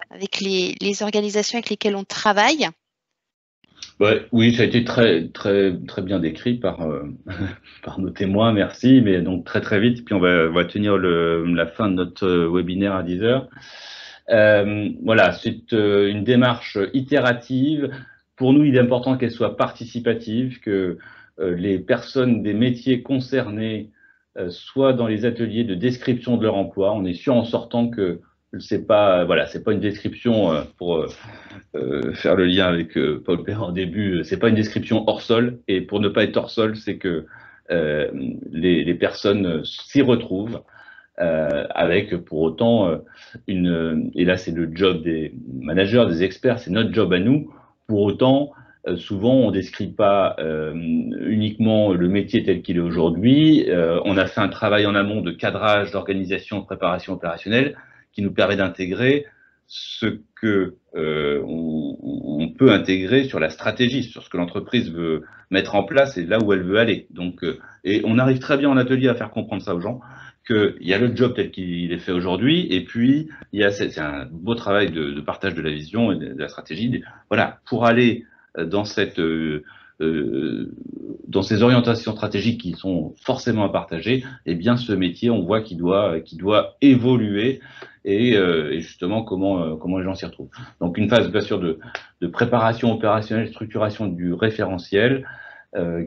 avec les organisations avec lesquelles on travaille. Ouais, oui, ça a été très, très, très bien décrit par nos témoins, merci. Mais donc très vite, puis on va tenir la fin de notre webinaire à 10h. Voilà, c'est une démarche itérative pour nous, il est important qu'elle soit participative, que les personnes des métiers concernés soient dans les ateliers de description de leur emploi. On est sûr en sortant que c'est pas une description pour faire le lien avec Paul Perrin au début, c'est pas une description hors sol, et pour ne pas être hors sol, c'est que les personnes s'y retrouvent avec pour autant et là c'est le job des managers, des experts, c'est notre job à nous. Pour autant, souvent on décrit pas uniquement le métier tel qu'il est aujourd'hui. On a fait un travail en amont de cadrage, d'organisation, de préparation opérationnelle qui nous permet d'intégrer ce que on peut intégrer sur la stratégie, sur ce que l'entreprise veut mettre en place et là où elle veut aller. Donc, et on arrive très bien en atelier à faire comprendre ça aux gens, qu'il y a le job tel qu'il est fait aujourd'hui, et puis il y a c'est un beau travail de partage de la vision et de la stratégie. Voilà, pour aller dans ces orientations stratégiques qui sont forcément à partager, eh bien ce métier, on voit qu'il doit évoluer et justement comment les gens s'y retrouvent. Donc une phase bien sûr de préparation opérationnelle, structuration du référentiel,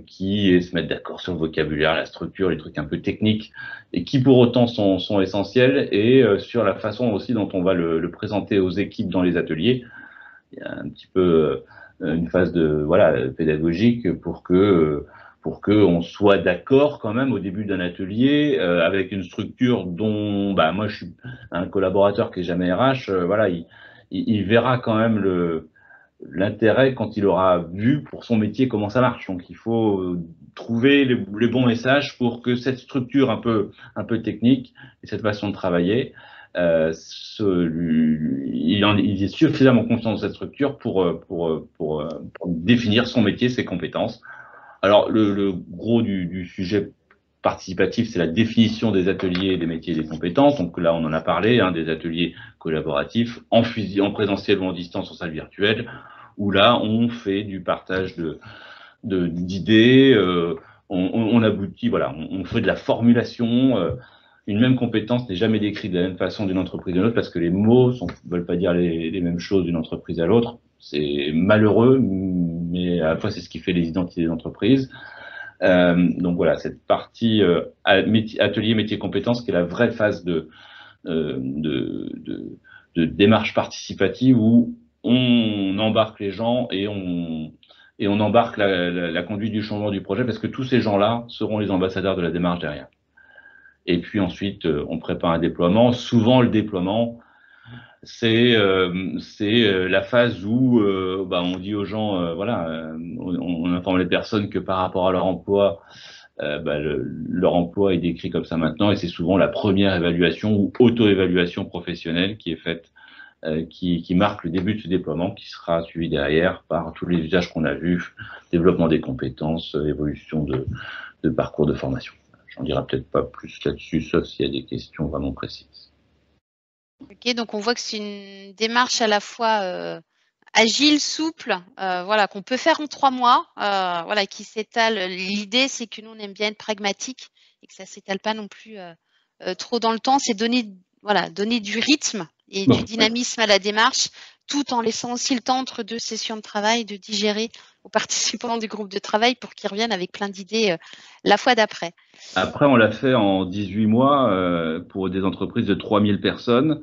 qui est se mettre d'accord sur le vocabulaire, la structure, les trucs un peu techniques et qui pour autant sont essentiels, et sur la façon aussi dont on va le présenter aux équipes dans les ateliers. Il y a un petit peu une phase de pédagogique pour que on soit d'accord quand même au début d'un atelier avec une structure dont moi je suis un collaborateur qui est jamais RH, il verra quand même l'intérêt quand il aura vu pour son métier comment ça marche. Donc il faut trouver les bons messages pour que cette structure un peu technique et cette façon de travailler, il ait suffisamment confiance dans cette structure pour définir son métier, ses compétences. Alors le gros du sujet participatif, c'est la définition des ateliers, des métiers et des compétences. Donc là, on en a parlé, des ateliers collaboratifs en présentiel ou en distance en salle virtuelle, où là, on fait du partage d'idées, on aboutit, on fait de la formulation. Une même compétence n'est jamais décrite de la même façon d'une entreprise à l'autre, parce que les mots ne veulent pas dire les mêmes choses d'une entreprise à l'autre. C'est malheureux, mais à la fois, c'est ce qui fait les identités des entreprises. Donc voilà, cette partie atelier métier compétences qui est la vraie phase de démarche participative où on embarque les gens et on embarque la conduite du changement du projet, parce que tous ces gens-là seront les ambassadeurs de la démarche derrière. Et puis ensuite, on prépare un déploiement. Souvent, le déploiement, c'est la phase où on dit aux gens, on informe les personnes que par rapport à leur emploi, leur emploi est décrit comme ça maintenant, et c'est souvent la première évaluation ou auto-évaluation professionnelle qui est faite, qui marque le début de ce déploiement, qui sera suivi derrière par tous les usages qu'on a vus, développement des compétences, évolution de parcours de formation. J'en dirai peut-être pas plus là-dessus, sauf s'il y a des questions vraiment précises. Ok, donc on voit que c'est une démarche à la fois agile, souple, qu'on peut faire en 3 mois, qui s'étale. L'idée, c'est que nous, on aime bien être pragmatique et que ça ne s'étale pas non plus trop dans le temps. C'est donner du rythme et du dynamisme à la démarche, tout en laissant aussi le temps entre 2 sessions de travail de digérer aux participants du groupe de travail pour qu'ils reviennent avec plein d'idées la fois d'après. Après, on l'a fait en 18 mois pour des entreprises de 3000 personnes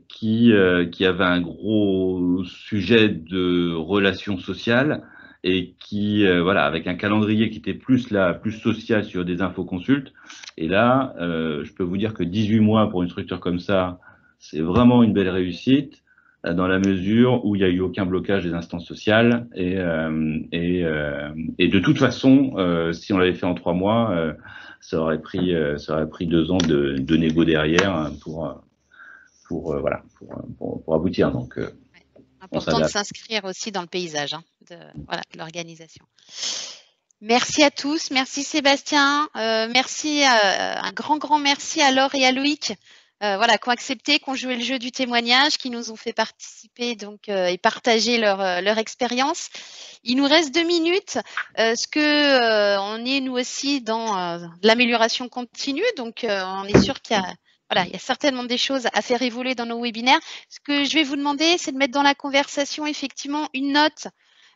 qui avaient un gros sujet de relations sociales et qui, avec un calendrier qui était plus social sur des infoconsultes. Et là, je peux vous dire que 18 mois pour une structure comme ça, c'est vraiment une belle réussite, dans la mesure où il n'y a eu aucun blocage des instances sociales, et de toute façon, si on l'avait fait en 3 mois, ça aurait pris 2 ans de négo derrière pour aboutir. Donc, important de s'inscrire aussi dans le paysage de l'organisation. Merci à tous, merci Sébastien, merci un grand merci à Laure et à Loïc. Qui ont accepté, qui ont joué le jeu du témoignage, qui nous ont fait participer et partager leur expérience. Il nous reste 2 minutes, on est nous aussi dans l'amélioration continue, donc on est sûr qu'il y a certainement des choses à faire évoluer dans nos webinaires. Ce que je vais vous demander, c'est de mettre dans la conversation effectivement une note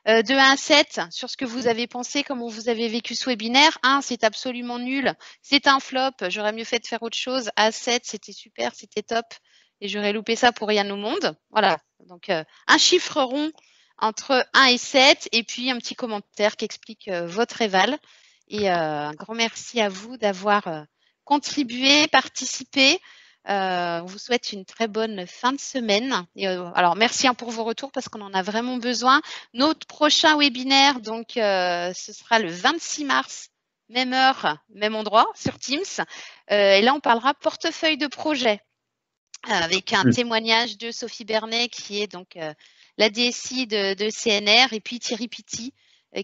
De 1 à 7, sur ce que vous avez pensé, comment vous avez vécu ce webinaire. 1, c'est absolument nul, c'est un flop, j'aurais mieux fait de faire autre chose. À 7, c'était super, c'était top, et j'aurais loupé ça pour rien au monde. Voilà, donc un chiffre rond entre 1 et 7, et puis un petit commentaire qui explique votre éval. Et un grand merci à vous d'avoir contribué, participé. On vous souhaite une très bonne fin de semaine. Et, alors, merci pour vos retours parce qu'on en a vraiment besoin. Notre prochain webinaire, donc, ce sera le 26 mars, même heure, même endroit, sur Teams. Et là, on parlera portefeuille de projet avec un témoignage de Sophie Bernet, qui est donc la DSI de CNR, et puis Thierry Pitti,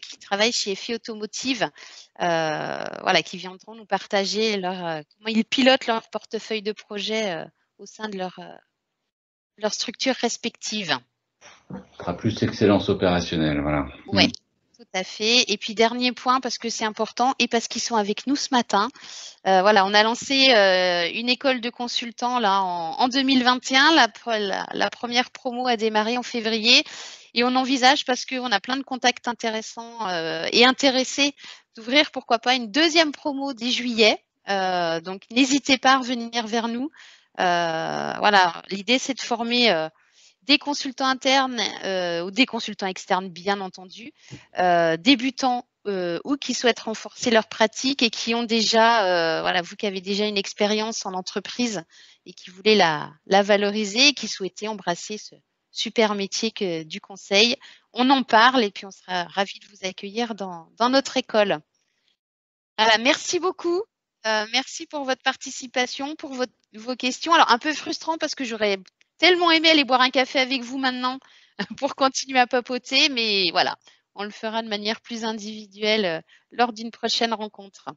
qui travaille chez FI Automotive, voilà, qui viendront nous partager comment ils pilotent leur portefeuille de projet au sein de leur structure respective. Ce sera plus excellence opérationnelle, voilà. Oui, tout à fait. Et puis, dernier point, parce que c'est important et parce qu'ils sont avec nous ce matin. Voilà, on a lancé une école de consultants là, en 2021. La première promo a démarré en février. Et on envisage, parce qu'on a plein de contacts intéressants et intéressés, d'ouvrir, pourquoi pas, une deuxième promo dès juillet. Donc, n'hésitez pas à revenir vers nous. Voilà, l'idée, c'est de former des consultants internes ou des consultants externes, bien entendu, débutants ou qui souhaitent renforcer leur pratique et qui ont déjà, voilà, vous qui avez déjà une expérience en entreprise et qui voulez la valoriser et qui souhaitez embrasser ce super métier du conseil. On en parle et puis on sera ravis de vous accueillir dans notre école. Voilà, merci beaucoup. Merci pour votre participation, pour vos questions. Alors, un peu frustrant parce que j'aurais tellement aimé aller boire un café avec vous maintenant pour continuer à papoter, mais voilà, on le fera de manière plus individuelle lors d'une prochaine rencontre.